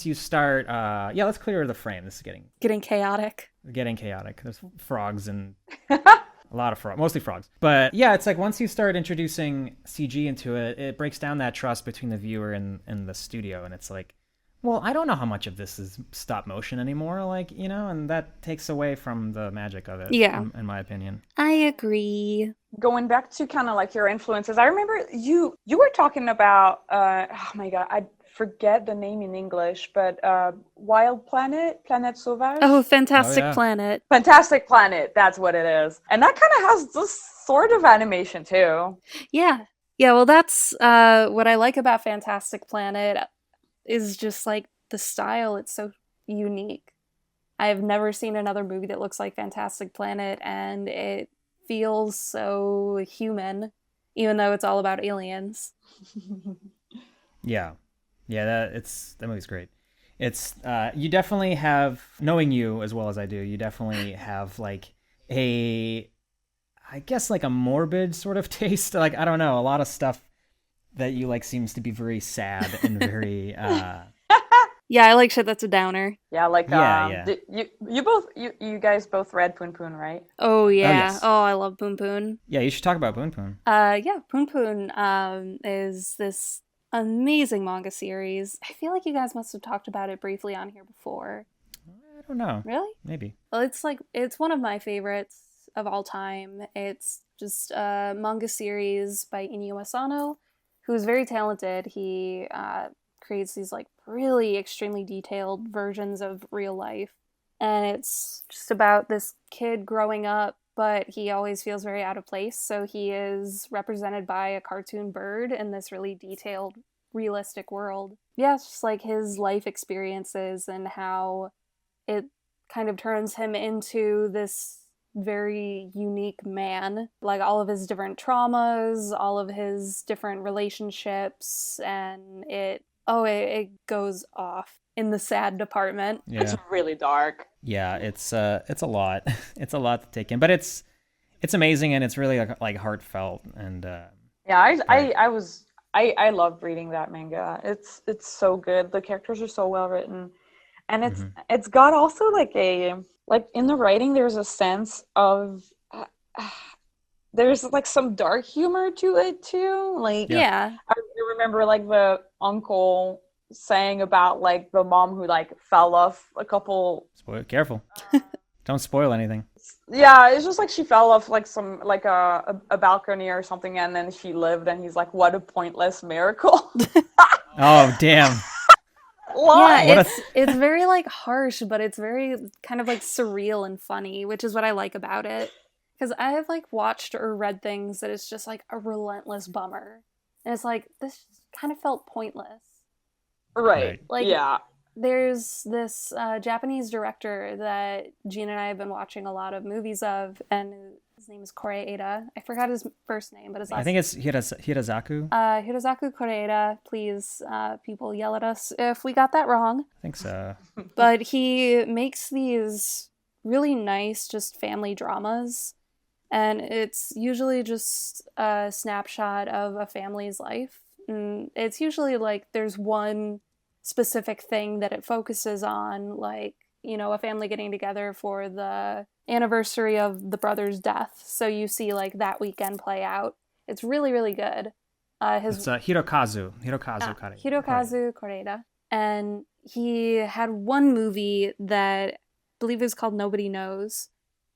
you start, let's clear the frame. This is getting chaotic. There's frogs and a lot of frogs, mostly frogs. But yeah, it's like once you start introducing CG into it, it breaks down that trust between the viewer and the studio, and it's like, well, I don't know how much of this is stop motion anymore, like, and that takes away from the magic of it, in my opinion. I agree. Going back to kind of like your influences, I remember you were talking about, oh my God, I forget the name in English, but Wild Planet Sauvage? Oh, Fantastic Planet. Fantastic Planet, that's what it is. And that kind of has this sort of animation too. Yeah. Yeah, well, that's what I like about Fantastic Planet is just like the style. It's so unique. I have never seen another movie that looks like Fantastic Planet, and it feels so human, even though it's all about aliens. Yeah, that movie's great. It's you definitely have, knowing you as well as I do, you definitely have like I guess like a morbid sort of taste. Like, I don't know, a lot of stuff that you like seems to be very sad and very Yeah, I like shit that's a downer. Yeah, like you guys both read Poon Poon, right? Oh yeah. Oh, yes. Oh, I love Poon Poon. Yeah, you should talk about Poon Poon. Yeah, Poon Poon is this amazing manga series. I feel like you guys must have talked about it briefly on here before. I don't know. Really? Maybe. Well, it's one of my favorites of all time. It's just a manga series by Inyo Asano, who's very talented. He creates these like really extremely detailed versions of real life. And it's just about this kid growing up, but he always feels very out of place. So he is represented by a cartoon bird in this really detailed, realistic world. Yeah, it's just like his life experiences and how it kind of turns him into this very unique man, like all of his different traumas, all of his different relationships, and it goes off in the sad department. Yeah. It's really dark. Yeah, it's a lot. It's a lot to take in, but it's amazing, and it's really like heartfelt, and I loved reading that manga. It's so good. The characters are so well written, and it's got also like in the writing there's a sense of there's like some dark humor to it too. Like, yeah. I remember like the uncle saying about like the mom who like fell off a couple. Careful. Don't spoil anything. Yeah, it's just like she fell off like some like a balcony or something, and then she lived, and he's like, what a pointless miracle. Oh, damn. Yeah, it's very like harsh, but it's very kind of like surreal and funny, which is what I like about it. Because I have like watched or read things that it's just like a relentless bummer, and it's like, this kind of felt pointless. Right. Like, yeah. There's this Japanese director that Gina and I have been watching a lot of movies of, and his name is Koreeda. I forgot his first name, but his last name. I think it's Hirazaku. Hirazaku Koreeda. Please, people yell at us if we got that wrong. I think so. But he makes these really nice, just family dramas. And it's usually just a snapshot of a family's life. And it's usually like there's one specific thing that it focuses on, like, you know, a family getting together for the anniversary of the brother's death. So you see like that weekend play out. It's really, really good. It's Hirokazu Koreeda. Hirokazu Koreeda. And he had one movie that I believe is called Nobody Knows,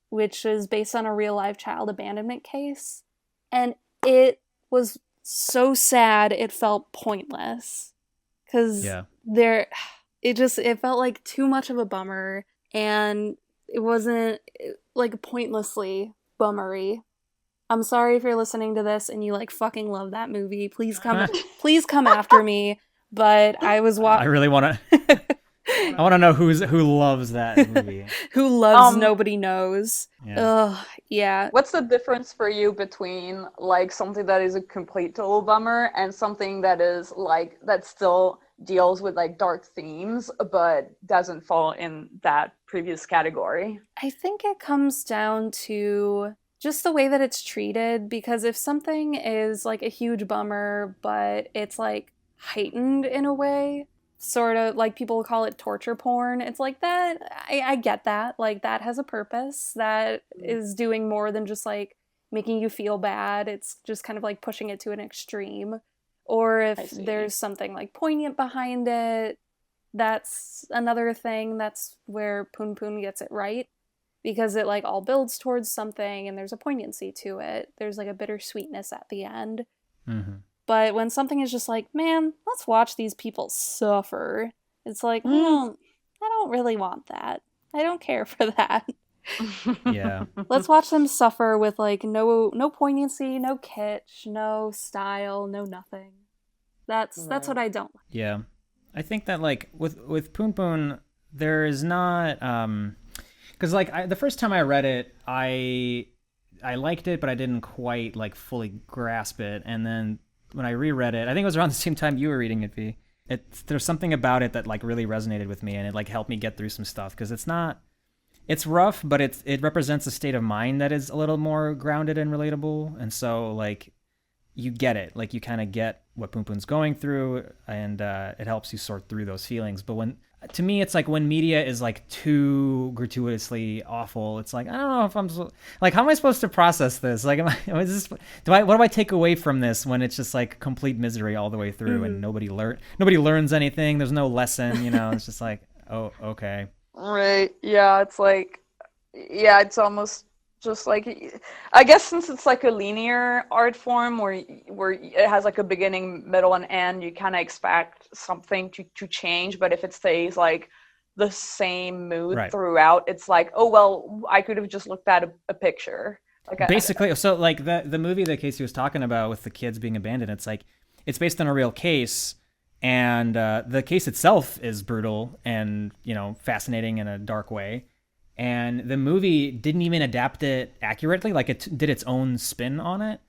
which is based on a real life child abandonment case. And it was so sad it felt pointless. Because it felt like too much of a bummer, and it wasn't like pointlessly bummery. I'm sorry if you're listening to this and you like fucking love that movie. Please come after me. But I was I really want to. I want to know who loves that movie. Who loves Nobody Knows. Yeah. Ugh, yeah. What's the difference for you between like something that is a complete total bummer and something that is like that still deals with like dark themes but doesn't fall in that previous category? I think it comes down to just the way that it's treated, because if something is like a huge bummer but it's like heightened in a way, sort of like people call it torture porn, it's like that. I get that, like that has a purpose, that is doing more than just like making you feel bad. It's just kind of like pushing it to an extreme. Or if there's something like poignant behind it, that's another thing. That's where Poon Poon gets it right, because it like all builds towards something and there's a poignancy to it. There's like a bittersweetness at the end. Mm-hmm. But when something is just like, man, let's watch these people suffer, it's like, I don't really want that. I don't care for that. Yeah. Let's watch them suffer with like no poignancy, no kitsch, no style, no nothing. That's what I don't like. Yeah. I think that like with Poon Poon, there is not because like the first time I read it, I liked it, but I didn't quite like fully grasp it. And then when I reread it, I think it was around the same time you were reading it, V. There's something about it that like really resonated with me, and it like helped me get through some stuff, because it's rough, but it represents a state of mind that is a little more grounded and relatable. And so like you get it, like you kind of get what Poon Poon's going through, and it helps you sort through those feelings. But to me, it's like when media is like too gratuitously awful, it's like, I don't know if I'm like, how am I supposed to process this? Like, what do I take away from this when it's just like complete misery all the way through, and nobody learns anything. There's no lesson, you know. It's just like, oh, okay. Right. Yeah, it's like, yeah, it's almost just like, I guess since it's like a linear art form where it has like a beginning, middle, and end, you kind of expect something to change. But if it stays like the same mood throughout, it's like, oh, well, I could have just looked at a picture. Like basically, so like the movie that Kasey was talking about with the kids being abandoned, it's like, it's based on a real case. And the case itself is brutal and, you know, fascinating in a dark way. And the movie didn't even adapt it accurately. Like, it did its own spin on it.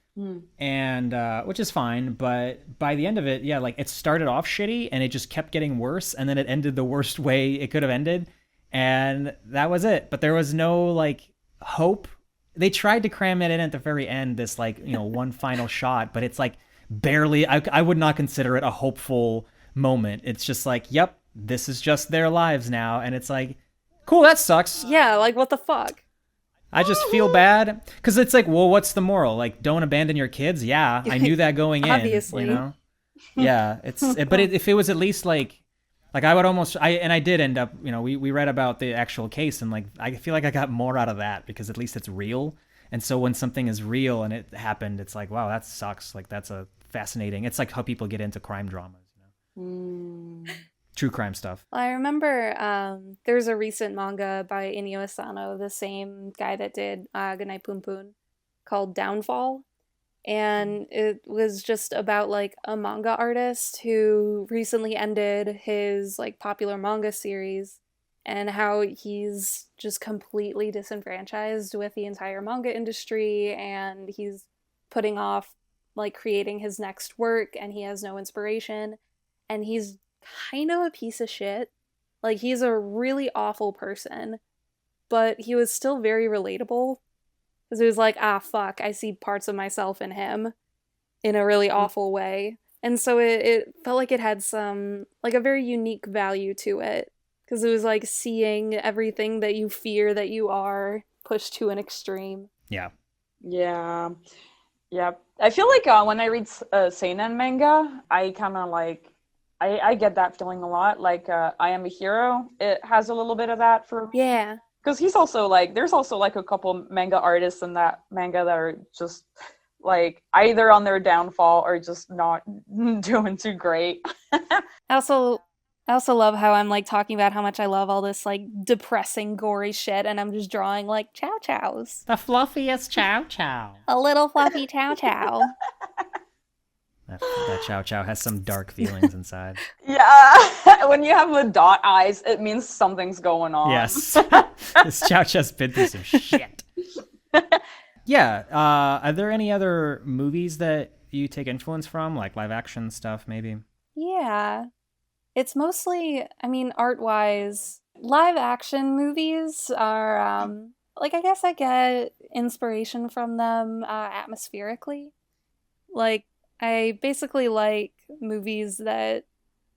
And which is fine. But by the end of it, yeah, like it started off shitty and it just kept getting worse. And then it ended the worst way it could have ended. And that was it. But there was no like hope. They tried to cram it in at the very end, this like, you know, one final shot. But it's like, barely, I would not consider it a hopeful moment. It's just like, yep, this is just their lives now. And it's like, cool, that sucks. Yeah, like what the fuck? I just feel bad. Because it's like, well, what's the moral? Like, don't abandon your kids? Yeah, I knew that going in. Obviously. You know? Yeah, but if it was at least like I would almost, I did end up, you know, we read about the actual case, and like, I feel like I got more out of that because at least it's real. And so when something is real and it happened, it's like, wow, that sucks. Like, that's a fascinating. It's like how people get into crime dramas, you know, true crime stuff. Well, I remember there's a recent manga by Inio Asano, the same guy that did Goodnight Poon Poon, called Downfall. And it was just about like a manga artist who recently ended his like popular manga series, and how he's just completely disenfranchised with the entire manga industry, and he's putting off like creating his next work, and he has no inspiration, and he's kind of a piece of shit. Like, he's a really awful person, but he was still very relatable. because it was like, ah, fuck, I see parts of myself in him in a really awful way. And so it felt like it had some, like, a very unique value to it, because it was like seeing everything that you fear that you are pushed to an extreme. Yeah. Yeah. Yeah. I feel like when I read seinen manga, I kind of like, I get that feeling a lot. Like, I Am a Hero, it has a little bit of that for me. Yeah. Because he's also like, there's also like a couple manga artists in that manga that are just like either on their downfall or just not doing too great. I also love how I'm like talking about how much I love all this like depressing, gory shit, and I'm just drawing like chow chows. The fluffiest chow chow. A little fluffy chow chow. That chow chow has some dark feelings inside. Yeah, when you have the dot eyes, it means something's going on. Yes. This chow chow's been through some shit. Yeah. Are there any other movies that you take influence from, like live action stuff, maybe? Yeah. It's mostly, I mean, art-wise, live action movies are, like, I guess I get inspiration from them atmospherically. Like, I basically like movies that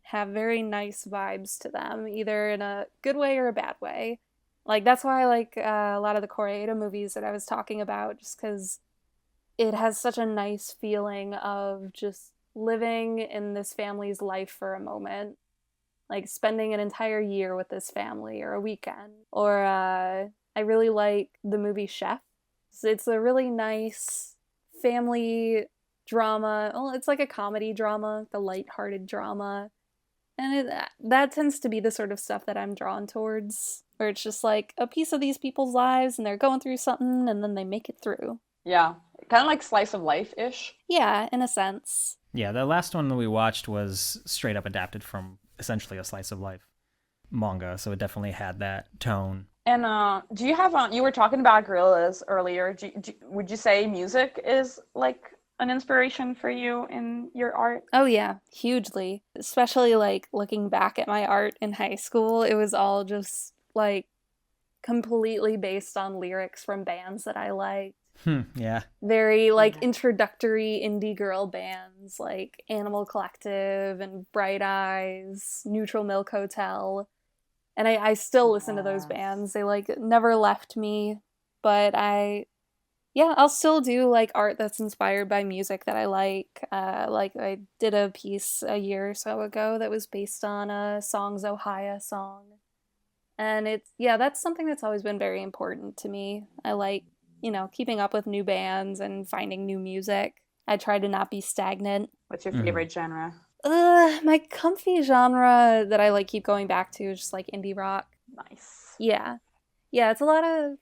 have very nice vibes to them, either in a good way or a bad way. Like, that's why I like a lot of the Koreeda movies that I was talking about, just because it has such a nice feeling of just living in this family's life for a moment. Like, spending an entire year with this family, or a weekend. Or, I really like the movie Chef. It's a really nice family drama. Well, it's like a comedy drama, the lighthearted drama. And that tends to be the sort of stuff that I'm drawn towards, where it's just like a piece of these people's lives and they're going through something and then they make it through. Yeah, kind of like slice of life-ish. Yeah, in a sense. Yeah, the last one that we watched was straight up adapted from essentially a slice of life manga, so it definitely had that tone. And do you have, you were talking about gorillas earlier, would you say music is like an inspiration for you in your art? Oh yeah, hugely. Especially like looking back at my art in high school, it was all just like completely based on lyrics from bands that I liked. Yeah. Very like introductory indie girl bands like Animal Collective and Bright Eyes, Neutral Milk Hotel. And I still listen to those bands. They like never left me, but I'll still do like art that's inspired by music that I like. Like I did a piece a year or so ago that was based on a Songs Ohio song. And that's something that's always been very important to me. I like, keeping up with new bands and finding new music. I try to not be stagnant. What's your favorite genre? My comfy genre that I like keep going back to is just like indie rock. Nice. Yeah. Yeah, it's a lot of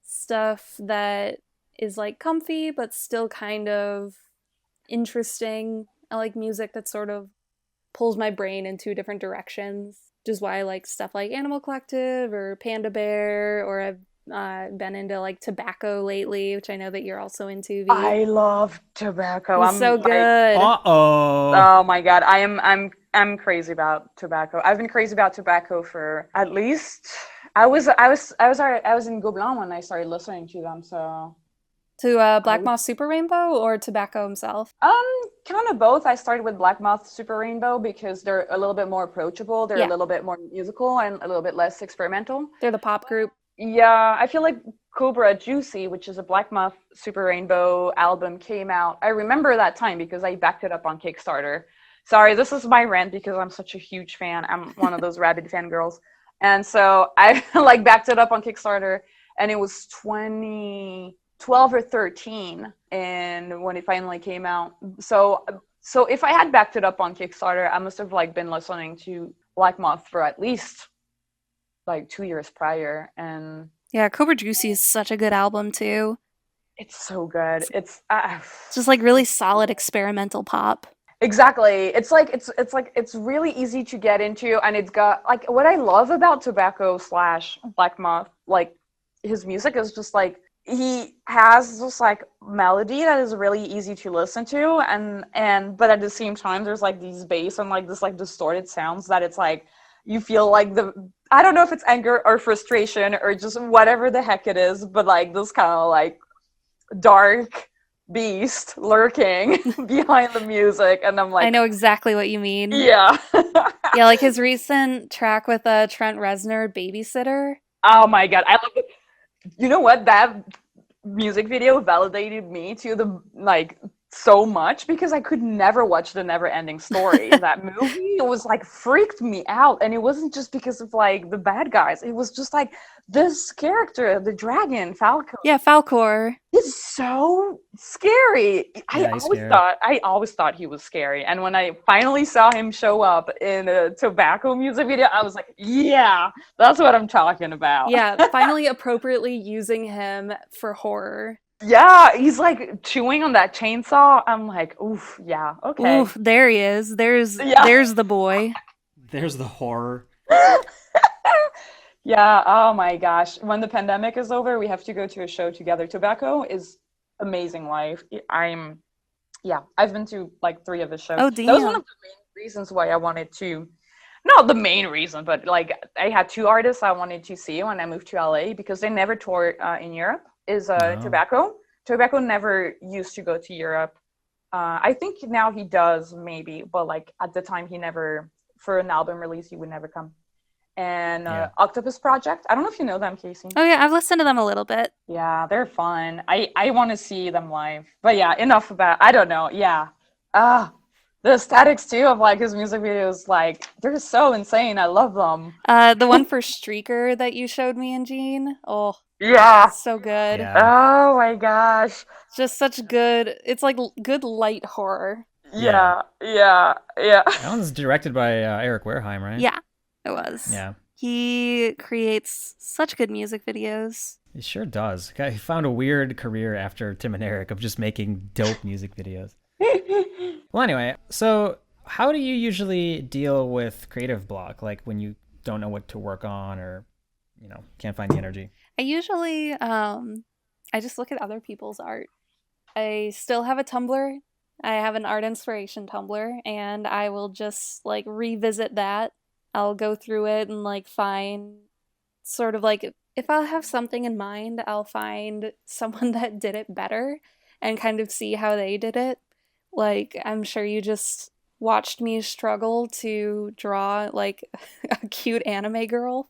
stuff that is like comfy but still kind of interesting. I like music that sort of pulls my brain in two different directions, which is why I like stuff like Animal Collective or Panda Bear, or I've been into like Tobacco lately, which I know that you're also into. V. I love Tobacco. It's so good. Oh my god, I'm crazy about Tobacco. I've been crazy about Tobacco for at least I was in Gobelin when I started listening to them. So to Black Moth Super Rainbow or Tobacco himself? Kind of both. I started with Black Moth Super Rainbow because they're a little bit more approachable. They're a little bit more musical and a little bit less experimental. They're the pop group. Yeah, I feel like Cobra Juicy, which is a Black Moth Super Rainbow album, came out. I remember that time because I backed it up on Kickstarter. Sorry, this is my rant because I'm such a huge fan. I'm one of those rabid fangirls. And so I like backed it up on Kickstarter, and it was 2012 or 13 and when it finally came out. So if I had backed it up on Kickstarter, I must have like been listening to Black Moth for at least like 2 years prior. And yeah, Cobra Juicy is such a good album too. It's so good. It's just like really solid experimental pop. Exactly. It's really easy to get into, and it's got like what I love about Tobacco / Black Moth, like his music is just like he has this like melody that is really easy to listen to, and but at the same time there's like these bass and like this like distorted sounds that it's like you feel like I don't know if it's anger or frustration or just whatever the heck it is, but like this kind of like dark beast lurking behind the music, and I'm like, I know exactly what you mean. yeah. Yeah, like his recent track with Trent Reznor, Babysitter. Oh my god, I love it. You know what? That music video validated me to the like so much because I could never watch the Never Ending Story. That movie, it was like freaked me out, and it wasn't just because of like the bad guys. It was just like this character, the dragon Falco. Yeah, Falcor. He's so scary. Yeah, he's scary. I always thought he was scary, and when I finally saw him show up in a tobacco music video, I was like, yeah, that's what I'm talking about. Yeah, finally appropriately using him for horror. Yeah, he's like chewing on that chainsaw. I'm like, oof, yeah, okay. Ooh, there he is. There's the boy. There's the horror. Yeah, oh my gosh. When the pandemic is over, we have to go to a show together. Tobacco is amazing life. I've been to like 3 of his shows. Oh, damn. That was one of the main reasons why I wanted to, not the main reason, but like I had 2 artists I wanted to see when I moved to LA because they never toured in Europe. Tobacco. Tobacco never used to go to Europe. I think now he does maybe, but like at the time he never, for an album release, he would never come. And Octopus Project. I don't know if you know them, Kasey. Oh yeah, I've listened to them a little bit. Yeah, they're fun. I want to see them live. But yeah, enough about, I don't know. Yeah. The aesthetics too of like his music videos, like they're so insane. I love them. The one for Streaker that you showed me and Jean. Oh. Yeah. So good. Yeah. Oh my gosh. Just such good, it's like good light horror. Yeah. That one's directed by Eric Wareheim, right? Yeah, it was. Yeah. He creates such good music videos. He sure does. He found a weird career after Tim and Eric of just making dope music videos. Well, anyway, so how do you usually deal with creative block? Like when you don't know what to work on or, can't find the energy? I usually, I just look at other people's art. I still have a Tumblr. I have an art inspiration Tumblr, and I will just like revisit that. I'll go through it and like find sort of like, if I have something in mind, I'll find someone that did it better and kind of see how they did it. Like, I'm sure you just watched me struggle to draw like a cute anime girl.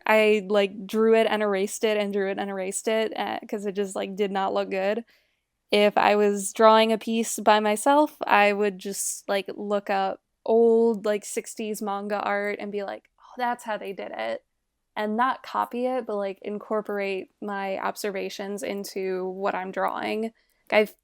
I like drew it and erased it and drew it and erased it because it just like did not look good. If I was drawing a piece by myself, I would just like look up old like 60s manga art and be like, oh, that's how they did it. And not copy it, but like incorporate my observations into what I'm drawing. I've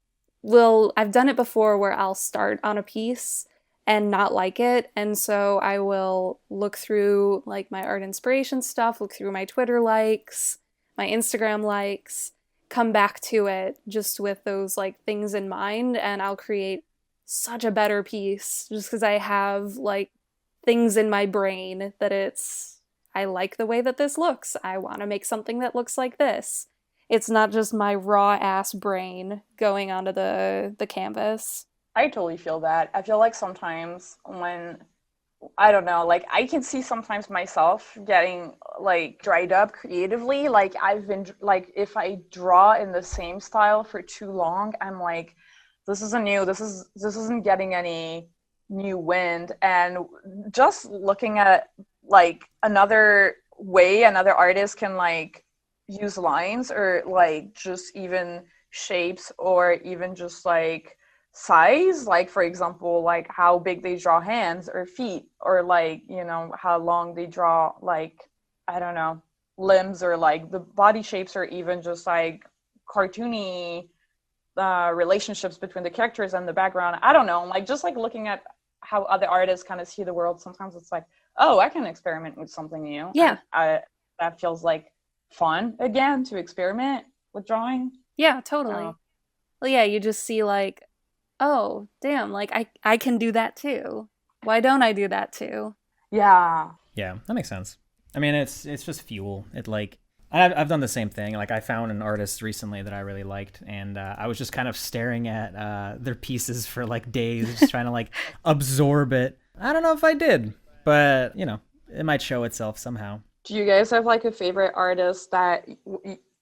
done it before where I'll start on a piece and not like it, and so I will look through like my art inspiration stuff, look through my Twitter likes, my Instagram likes, come back to it just with those like things in mind, and I'll create such a better piece just because I have like things in my brain that I like the way that this looks. I want to make something that looks like this. It's not just my raw ass brain going onto the canvas. I totally feel that. I feel like sometimes when, I don't know, like I can see sometimes myself getting like dried up creatively. Like I've been, like if I draw in the same style for too long, I'm like, this isn't getting any new wind. And just looking at like another way another artist can like use lines or like just even shapes or even just like size, like for example like how big they draw hands or feet or like how long they draw like I don't know limbs or like the body shapes or even just like cartoony relationships between the characters and the background. I don't know, like just like looking at how other artists kind of see the world, sometimes it's like, oh, I can experiment with something new. Yeah. That feels like fun again to experiment with drawing. Yeah, totally. Well, yeah, you just see like, oh, damn, like I can do that too. Why don't I do that too? Yeah. Yeah, that makes sense. I mean, it's just fuel. It like I've done the same thing. Like I found an artist recently that I really liked, and I was just kind of staring at their pieces for like days, just trying to like absorb it. I don't know if I did, but it might show itself somehow. Do you guys have like a favorite artist that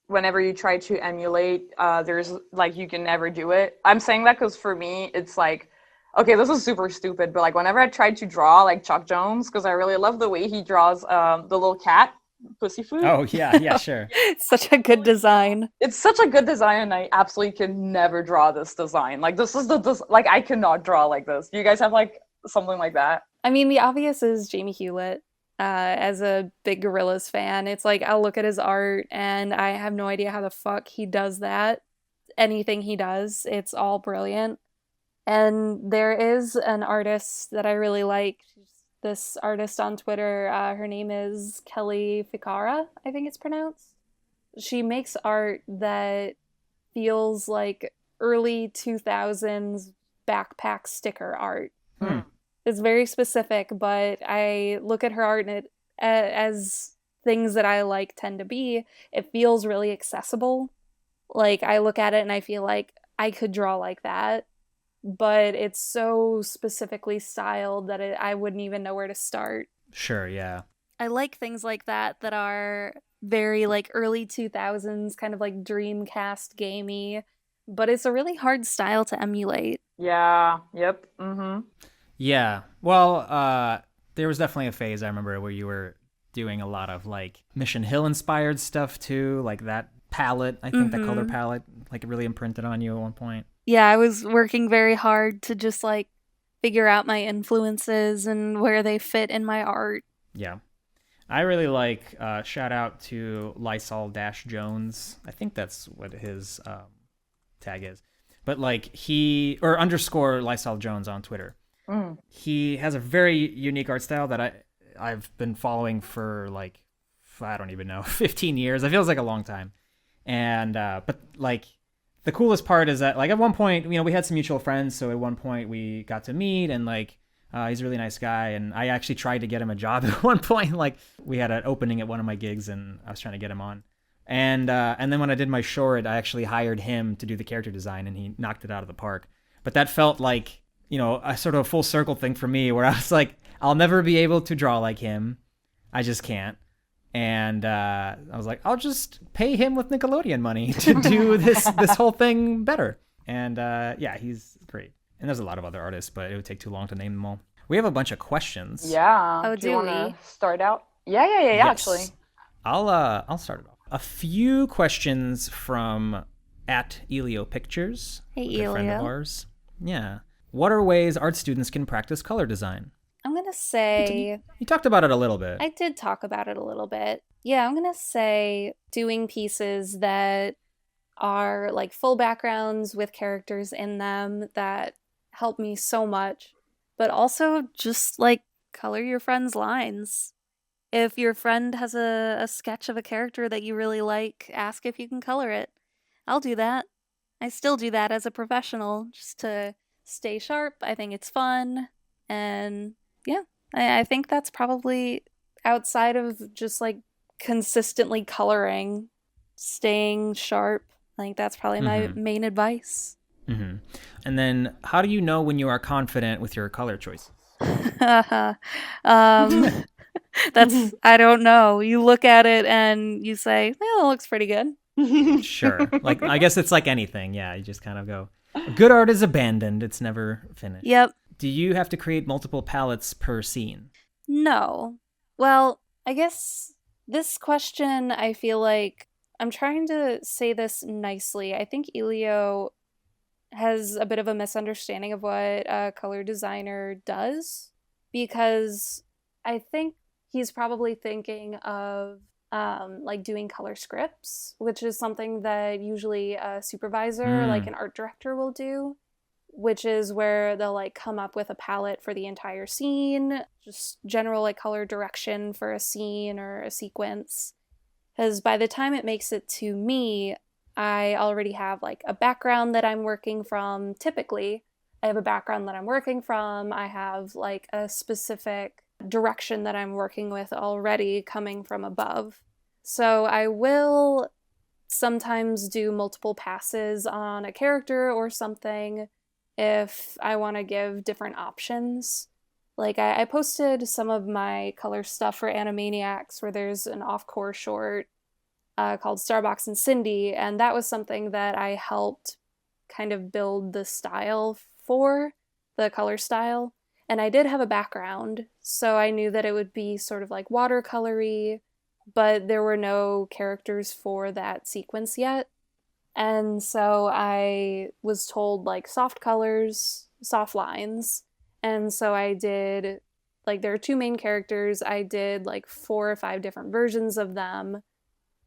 whenever you try to emulate, there's like you can never do it. I'm saying that because for me, it's like, okay, this is super stupid, but like whenever I tried to draw like Chuck Jones, because I really love the way he draws the little cat, Pussyfoot. Oh, yeah, sure. It's such a good design. It's such a good design, and I absolutely can never draw this design. Like this is like I cannot draw like this. Do you guys have like something like that? I mean, the obvious is Jamie Hewlett. As a big Gorillaz fan, it's like I'll look at his art and I have no idea how the fuck he does that. Anything he does, it's all brilliant. And there is an artist that I really like. This artist on Twitter, her name is Kelly Ficara, I think it's pronounced. She makes art that feels like early 2000s backpack sticker art. It's very specific, but I look at her art and it, as things that I like tend to be, it feels really accessible. Like, I look at it and I feel like I could draw like that, but it's so specifically styled that I wouldn't even know where to start. Sure, yeah. I like things like that are very, like, early 2000s, kind of like Dreamcast gamey, but it's a really hard style to emulate. Yeah, yep, mm-hmm. Yeah. Well, there was definitely a phase I remember where you were doing a lot of like Mission Hill inspired stuff too, like that palette. I think that color palette like really imprinted on you at one point. Yeah, I was working very hard to just like figure out my influences and where they fit in my art. Yeah. I really like shout out to Lysol-Jones. I think that's what his tag is. But like _ Lysol Jones on Twitter. He has a very unique art style that I've been following for like, I don't even know, 15 years. It feels like a long time. And, but like the coolest part is that like at one point, you know, we had some mutual friends. So at one point we got to meet and like, he's a really nice guy. And I actually tried to get him a job at one point. Like we had an opening at one of my gigs and I was trying to get him on. And then when I did my short, I actually hired him to do the character design and he knocked it out of the park. But that felt like, you know, a sort of full circle thing for me where I was like, I'll never be able to draw like him. I just can't. And I was like, I'll just pay him with Nickelodeon money to do this whole thing better. And yeah, he's great. And there's a lot of other artists, but it would take too long to name them all. We have a bunch of questions. Yeah. Oh, do you want we? to start out? Yeah, Yes. actually. I'll start it off. A few questions from @ElioPictures. Hey, a friend of Elio. ours. Yeah. What are ways art students can practice color design? I'm gonna say... You talked about it a little bit. I did talk about it a little bit. Yeah, I'm gonna say doing pieces that are like full backgrounds with characters in them that help me so much. But also just like color your friend's lines. If your friend has a sketch of a character that you really like, ask if you can color it. I'll do that. I still do that as a professional just to stay sharp. I think it's fun. And yeah, I think that's probably outside of just like consistently coloring, staying sharp. I think that's probably my main advice. Mm-hmm. And then how do you know when you are confident with your color choices? That's, I don't know. You look at it and you say, well, it looks pretty good. Sure. Like, I guess it's like anything. Yeah, you just kind of go, good art is abandoned. It's never finished. Yep. Do you have to create multiple palettes per scene? No. Well, I guess this question, I feel like I'm trying to say this nicely. I think Elio has a bit of a misunderstanding of what a color designer does, because I think he's probably thinking of like doing color scripts, which is something that usually a supervisor, like an art director, will do, which is where they'll like come up with a palette for the entire scene, just general like color direction for a scene or a sequence. Because by the time it makes it to me, I already have like a background that I'm working from. Typically, I have a background that I'm working from. I have like a specific direction that I'm working with already coming from above. So I will sometimes do multiple passes on a character or something if I want to give different options. Like I posted some of my color stuff for Animaniacs where there's an off-core short called Starbox and Cindy, and that was something that I helped kind of build the style for, the color style. And I did have a background, so I knew that it would be sort of like watercolory, but there were no characters for that sequence yet. And so I was told like soft colors, soft lines. And so I did, like, there are 2 main characters. I did like 4 or 5 different versions of them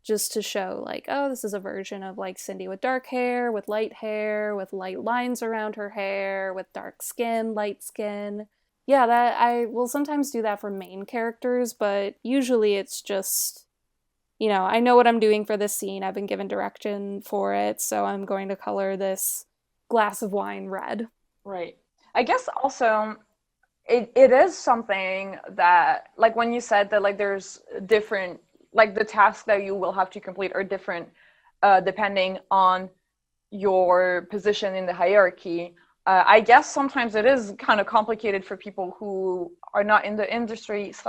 just to show like, oh, this is a version of like Cindy with dark hair, with light lines around her hair, with dark skin, light skin. Yeah, that I will sometimes do that for main characters, but usually it's just, you know, I know what I'm doing for this scene. I've been given direction for it, so I'm going to color this glass of wine red. Right. I guess also it is something that, like, when you said that, like, there's different, like, the tasks that you will have to complete are different depending on your position in the hierarchy. I guess sometimes it is kind of complicated for people who are not in the industry /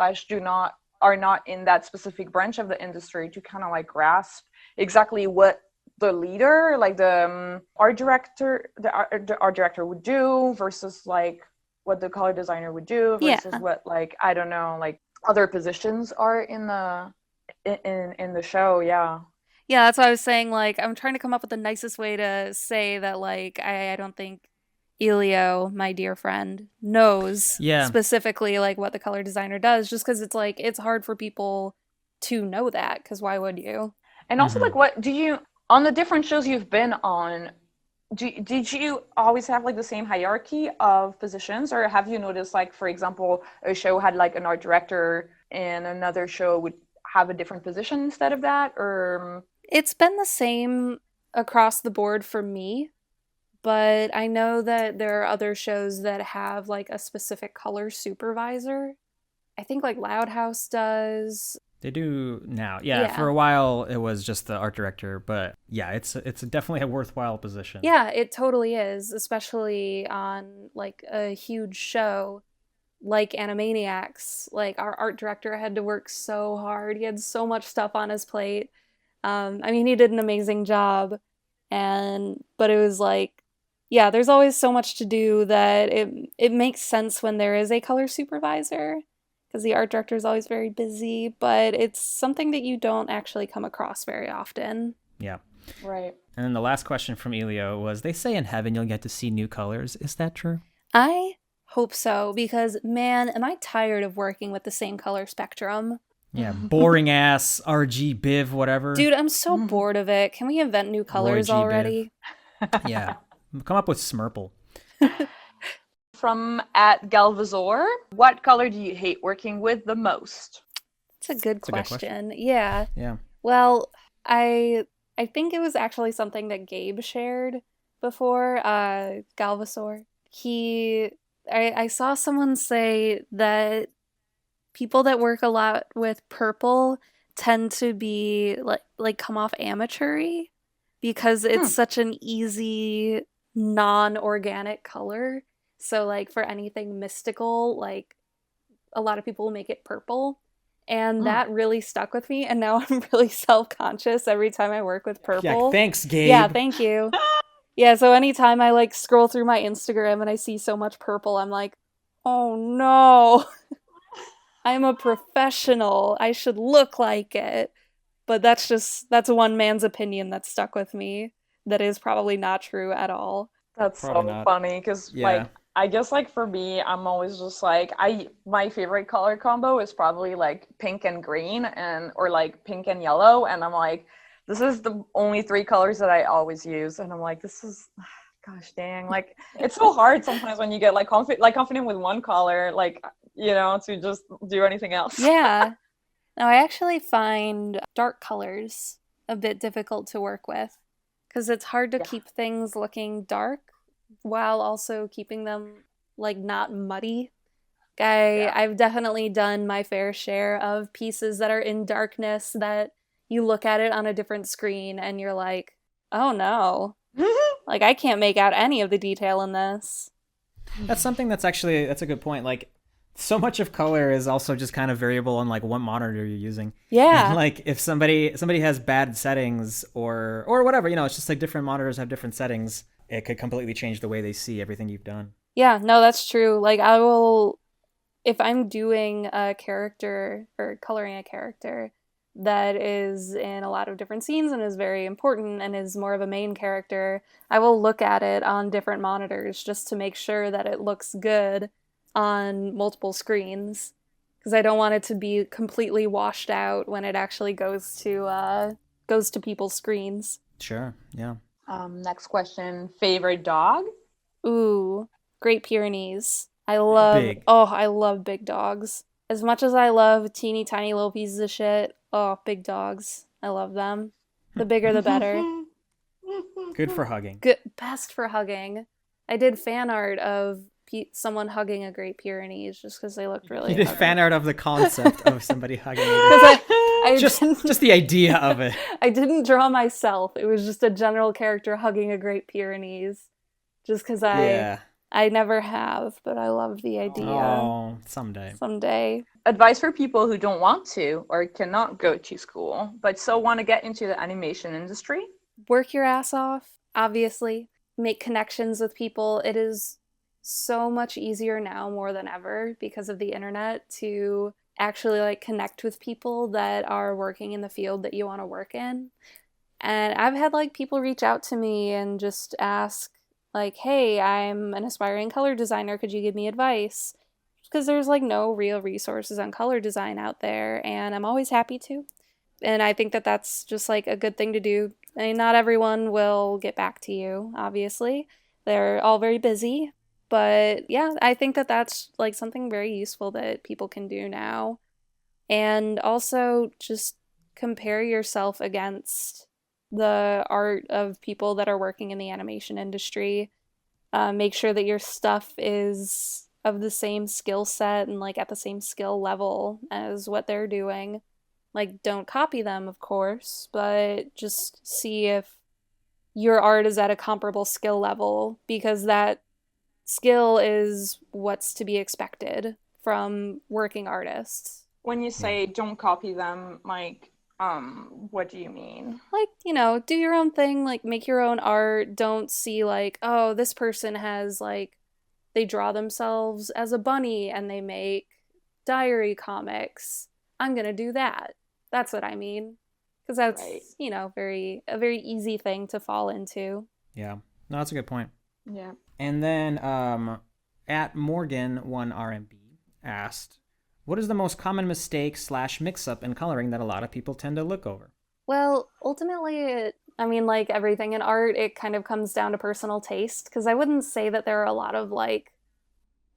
are not in that specific branch of the industry to kind of like grasp exactly what the leader, like the art director would do versus like what the color designer would do versus what, like, I don't know, like other positions are in the show. Yeah, that's what I was saying. Like, I'm trying to come up with the nicest way to say that, like, I don't think Elio, my dear friend, knows specifically like what the color designer does, just because it's like it's hard for people to know that, because why would you? And also, like, what do you, on the different shows you've been on, did you always have like the same hierarchy of positions, or have you noticed, like, for example, a show had like an art director and another show would have a different position instead of that? Or it's been the same across the board for me, but I know that there are other shows that have like a specific color supervisor. I think like Loud House does. They do now. Yeah, for a while it was just the art director, but yeah, it's definitely a worthwhile position. Yeah, it totally is, especially on like a huge show like Animaniacs. Like, our art director had to work so hard. He had so much stuff on his plate. I mean, he did an amazing job, but it was like, yeah, there's always so much to do that it makes sense when there is a color supervisor, because the art director is always very busy, but it's something that you don't actually come across very often. Yeah. Right. And then the last question from Elio was, they say in heaven you'll get to see new colors. Is that true? I hope so, because, man, am I tired of working with the same color spectrum. Yeah, boring ass RG Biv whatever. Dude, I'm so bored of it. Can we invent new colors already? Yeah. Come up with Smurple. From @Galvazor, what color do you hate working with the most? That's a good question. Yeah. Yeah. Well, I think it was actually something that Gabe shared before, Galvazor. I saw someone say that people that work a lot with purple tend to be like come off amateur-y, because it's such an easy non-organic color. So like for anything mystical, like a lot of people make it purple, and that really stuck with me, and now I'm really self-conscious every time I work with purple. Yeah, thanks, Gabe. Yeah, thank you. Yeah, so anytime I like scroll through my Instagram and I see so much purple, I'm like, oh no. I'm a professional. I should look like it. But that's one man's opinion that stuck with me. That is probably not true at all. That's probably so funny, because like, I guess like for me, I'm always just like, my favorite color combo is probably like pink and green, or like pink and yellow, and I'm like, this is the only 3 colors that I always use, and I'm like, this is, gosh dang, like, it's so hard sometimes when you get like confident with one color, like, you know, to just do anything else. Yeah. Now, I actually find dark colors a bit difficult to work with, because it's hard to keep things looking dark while also keeping them like not muddy. I've definitely done my fair share of pieces that are in darkness that you look at it on a different screen and you're like, oh no, like I can't make out any of the detail in this. That's something that's a good point. Like, So much of color is also just kind of variable on like what monitor you're using. Yeah. And like if somebody has bad settings or whatever, it's just like different monitors have different settings. It could completely change the way they see everything you've done. Yeah, no, that's true. Like I will, if I'm doing a character or coloring a character that is in a lot of different scenes and is very important and is more of a main character, I will look at it on different monitors just to make sure that it looks good on multiple screens, because I don't want it to be completely washed out when it actually goes to people's screens. Sure. Yeah. Next question. Favorite dog? Ooh, Great Pyrenees. I Big. love big dogs. As much as I love teeny tiny little pieces of shit, big dogs. I love them. The bigger the better. Good for hugging. Good, best for hugging. I did fan art of someone hugging a Great Pyrenees just because they looked really. You did fan art of the concept of somebody hugging. I just the idea of it. I didn't draw myself. It was just a general character hugging a Great Pyrenees, just because I never have, but I love the idea. Oh, someday. Someday. Advice for people who don't want to or cannot go to school, but still want to get into the animation industry? Work your ass off, obviously. Make connections with people. It is so much easier now more than ever because of the internet to actually like connect with people that are working in the field that you want to work in. And I've had like people reach out to me and just ask like, hey, I'm an aspiring color designer. Could you give me advice? Because there's like no real resources on color design out there, and I'm always happy to. And I think that that's just like a good thing to do. I mean, not everyone will get back to you, obviously. They're all very busy. But yeah, I think that that's like something very useful that people can do now. And also just compare yourself against the art of people that are working in the animation industry. Make sure that your stuff is of the same skill set and like at the same skill level as what they're doing. Like, don't copy them, of course, but just see if your art is at a comparable skill level, because that skill is what's to be expected from working artists. When you say don't copy them, like, what do you mean? Like, do your own thing, like make your own art. Don't see like, oh, this person has like, they draw themselves as a bunny and they make diary comics. I'm gonna do that. That's what I mean. Because that's, Right. a very easy thing to fall into. Yeah. No, that's a good point. Yeah. And then at Morgan1RMB asked, what is the most common mistake / mix-up in coloring that a lot of people tend to look over? Well, ultimately, like everything in art, it kind of comes down to personal taste, because I wouldn't say that there are a lot of, like,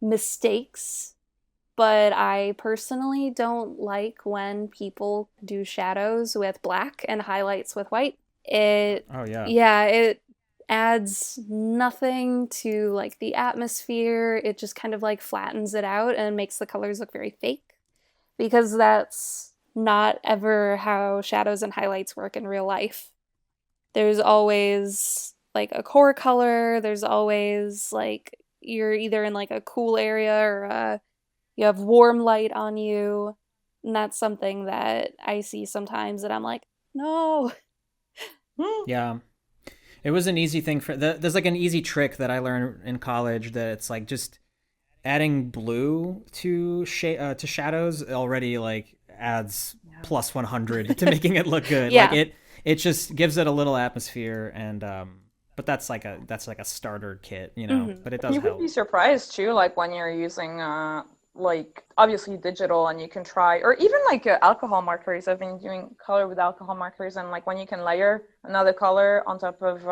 mistakes, but I personally don't like when people do shadows with black and highlights with white. Yeah, it adds nothing to, like, the atmosphere. It just kind of, like, flattens it out and makes the colors look very fake, because that's not ever how shadows and highlights work in real life. There's always, like, a core color. There's always, like, you're either in, like, a cool area or you have warm light on you. And that's something that I see sometimes that I'm like, no. Yeah. It was an easy thing there's like an easy trick that I learned in college that it's like just adding blue to shadows already like adds plus 100 to making it look good. Yeah. Like it just gives it a little atmosphere, and but that's like a starter kit, Mm-hmm. But it does You help. would be surprised too, like when you're using like obviously digital, and you can try, or even like alcohol markers. I've been doing color with alcohol markers, and like when you can layer another color on top of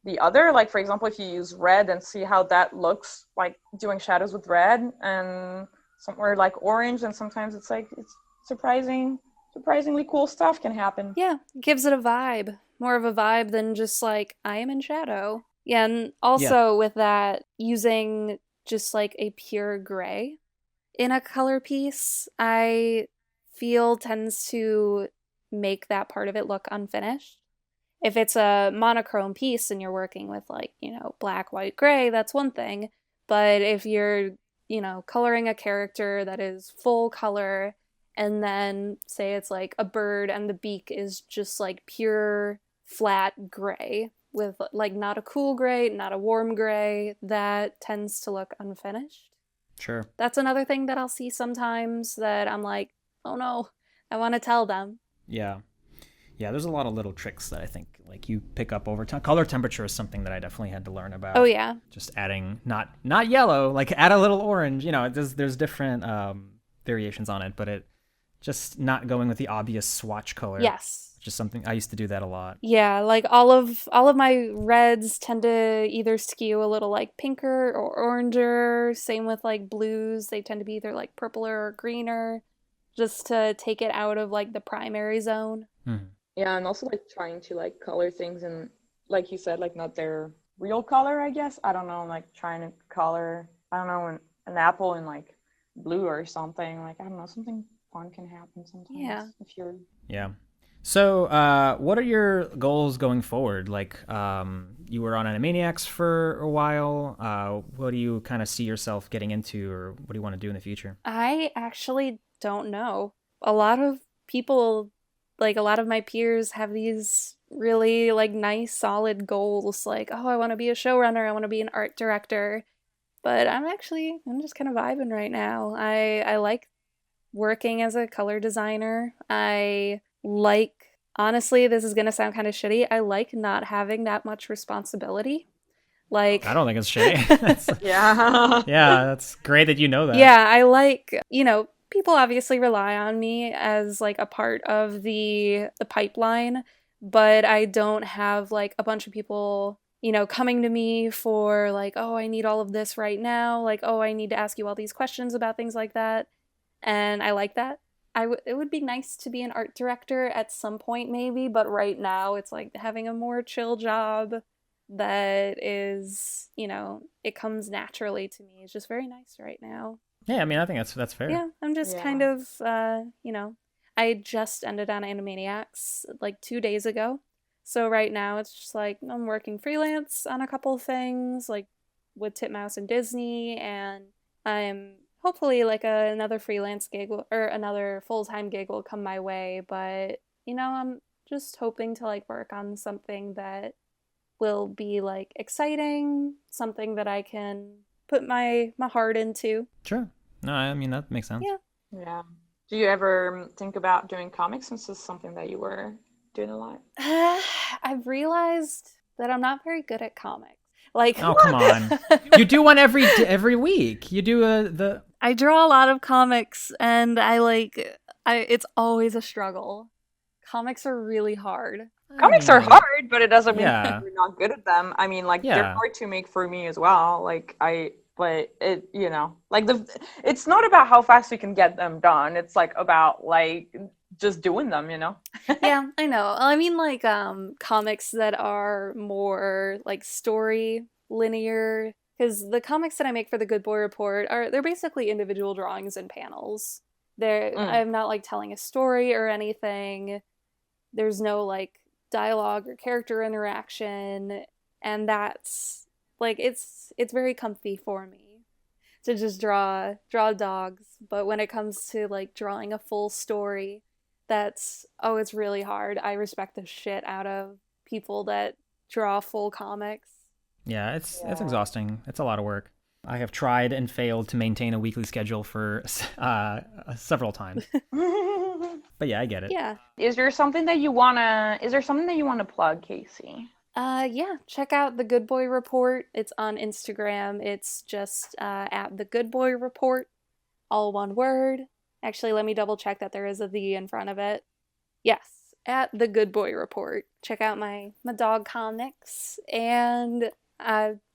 the other, like for example, if you use red and see how that looks, like doing shadows with red, and somewhere like orange, and sometimes it's like it's surprisingly cool stuff can happen. Yeah, it gives it a vibe. More of a vibe than just like, I am in shadow. Yeah, and also with that, using just like a pure gray in a color piece, I feel tends to make that part of it look unfinished. If it's a monochrome piece and you're working with like, black, white, gray, that's one thing. But if you're coloring a character that is full color, and then say it's like a bird and the beak is just like pure flat gray with like not a cool gray, not a warm gray, that tends to look unfinished. Sure. That's another thing that I'll see sometimes that I'm like, oh no, I want to tell them. Yeah. Yeah, there's a lot of little tricks that I think like you pick up over time. Color temperature is something that I definitely had to learn about. Oh yeah. Just adding not yellow, like add a little orange. There's different variations on it, but it just not going with the obvious swatch color. Yes. Just something I used to do that a lot. Yeah, like all of my reds tend to either skew a little like pinker or oranger. Same with like blues, they tend to be either like purpler or greener, just to take it out of like the primary zone. Mm-hmm. Yeah, and also like trying to like color things in, like you said, like not their real color, I guess. I don't know, like trying to color, I don't know, an apple in like blue or something. Like, I don't know, something fun can happen sometimes. Yeah. If you're... Yeah. So, what are your goals going forward? Like, you were on Animaniacs for a while. What do you kind of see yourself getting into, or what do you want to do in the future? I actually don't know. A lot of people, like a lot of my peers, have these really like nice, solid goals. Like, oh, I want to be a showrunner. I want to be an art director. But I'm just kind of vibing right now. I like working as a color designer. Honestly, this is going to sound kind of shitty, I like not having that much responsibility. Like, I don't think it's shitty. Yeah. Yeah, that's great that you know that. Yeah, I like, people obviously rely on me as like a part of the pipeline, but I don't have like a bunch of people, coming to me for like, oh, I need all of this right now. Like, oh, I need to ask you all these questions about things like that. And I like that. It would be nice to be an art director at some point maybe, but right now it's like having a more chill job that is, it comes naturally to me. It's just very nice right now. Yeah, I mean, I think that's fair. Yeah, I'm just kind of, I just ended on Animaniacs like 2 days ago. So right now it's just like I'm working freelance on a couple of things, like with Titmouse and Disney, and I'm hopefully like another freelance gig or another full-time gig will come my way. But, I'm just hoping to like work on something that will be like exciting, something that I can put my heart into. Sure. No, I mean, that makes sense. Yeah. Yeah. Do you ever think about doing comics, since this is something that you were doing a lot? I've realized that I'm not very good at comics. Like, oh, come on. You do one every week. You do I draw a lot of comics, and it's always a struggle. Comics are really hard. Comics are hard, but it doesn't mean Yeah. you're not good at them. I mean, like, they're hard to make for me as well. But it, like it's not about how fast you can get them done. It's like about like just doing them, Yeah, I know. I mean, like, comics that are more like story linear, because the comics that I make for the Good Boy Report they're basically individual drawings and panels. I'm not like telling a story or anything. There's no like dialogue or character interaction, and that's like it's very comfy for me to just draw dogs. But when it comes to like drawing a full story, it's really hard. I respect the shit out of people that draw full comics. Yeah, it's exhausting. It's a lot of work. I have tried and failed to maintain a weekly schedule for several times. But yeah, I get it. Yeah. Is there something that you wanna plug, Kasey? Yeah, check out The Good Boy Report. It's on Instagram. It's just at The Good Boy Report, all one word. Actually, let me double check that there is a "the" in front of it. Yes, at The Good Boy Report. Check out my dog comics, and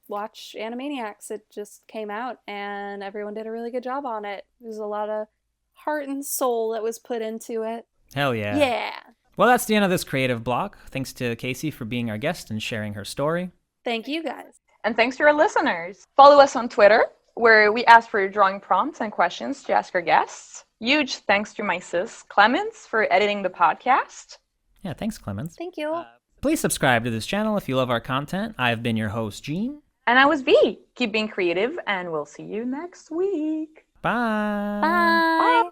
watch Animaniacs. It just came out, and everyone did a really good job on it. There's a lot of heart and soul that was put into it. Hell yeah. Yeah. Well, that's the end of this creative block. Thanks to Kasey for being our guest and sharing her story. Thank you, guys. And thanks to our listeners. Follow us on Twitter, where we ask for drawing prompts and questions to ask our guests. Huge thanks to my sis, Clemens, for editing the podcast. Yeah, thanks, Clemens. Thank you. Please subscribe to this channel if you love our content. I've been your host, Gene. And I was V. Keep being creative, and we'll see you next week. Bye. Bye.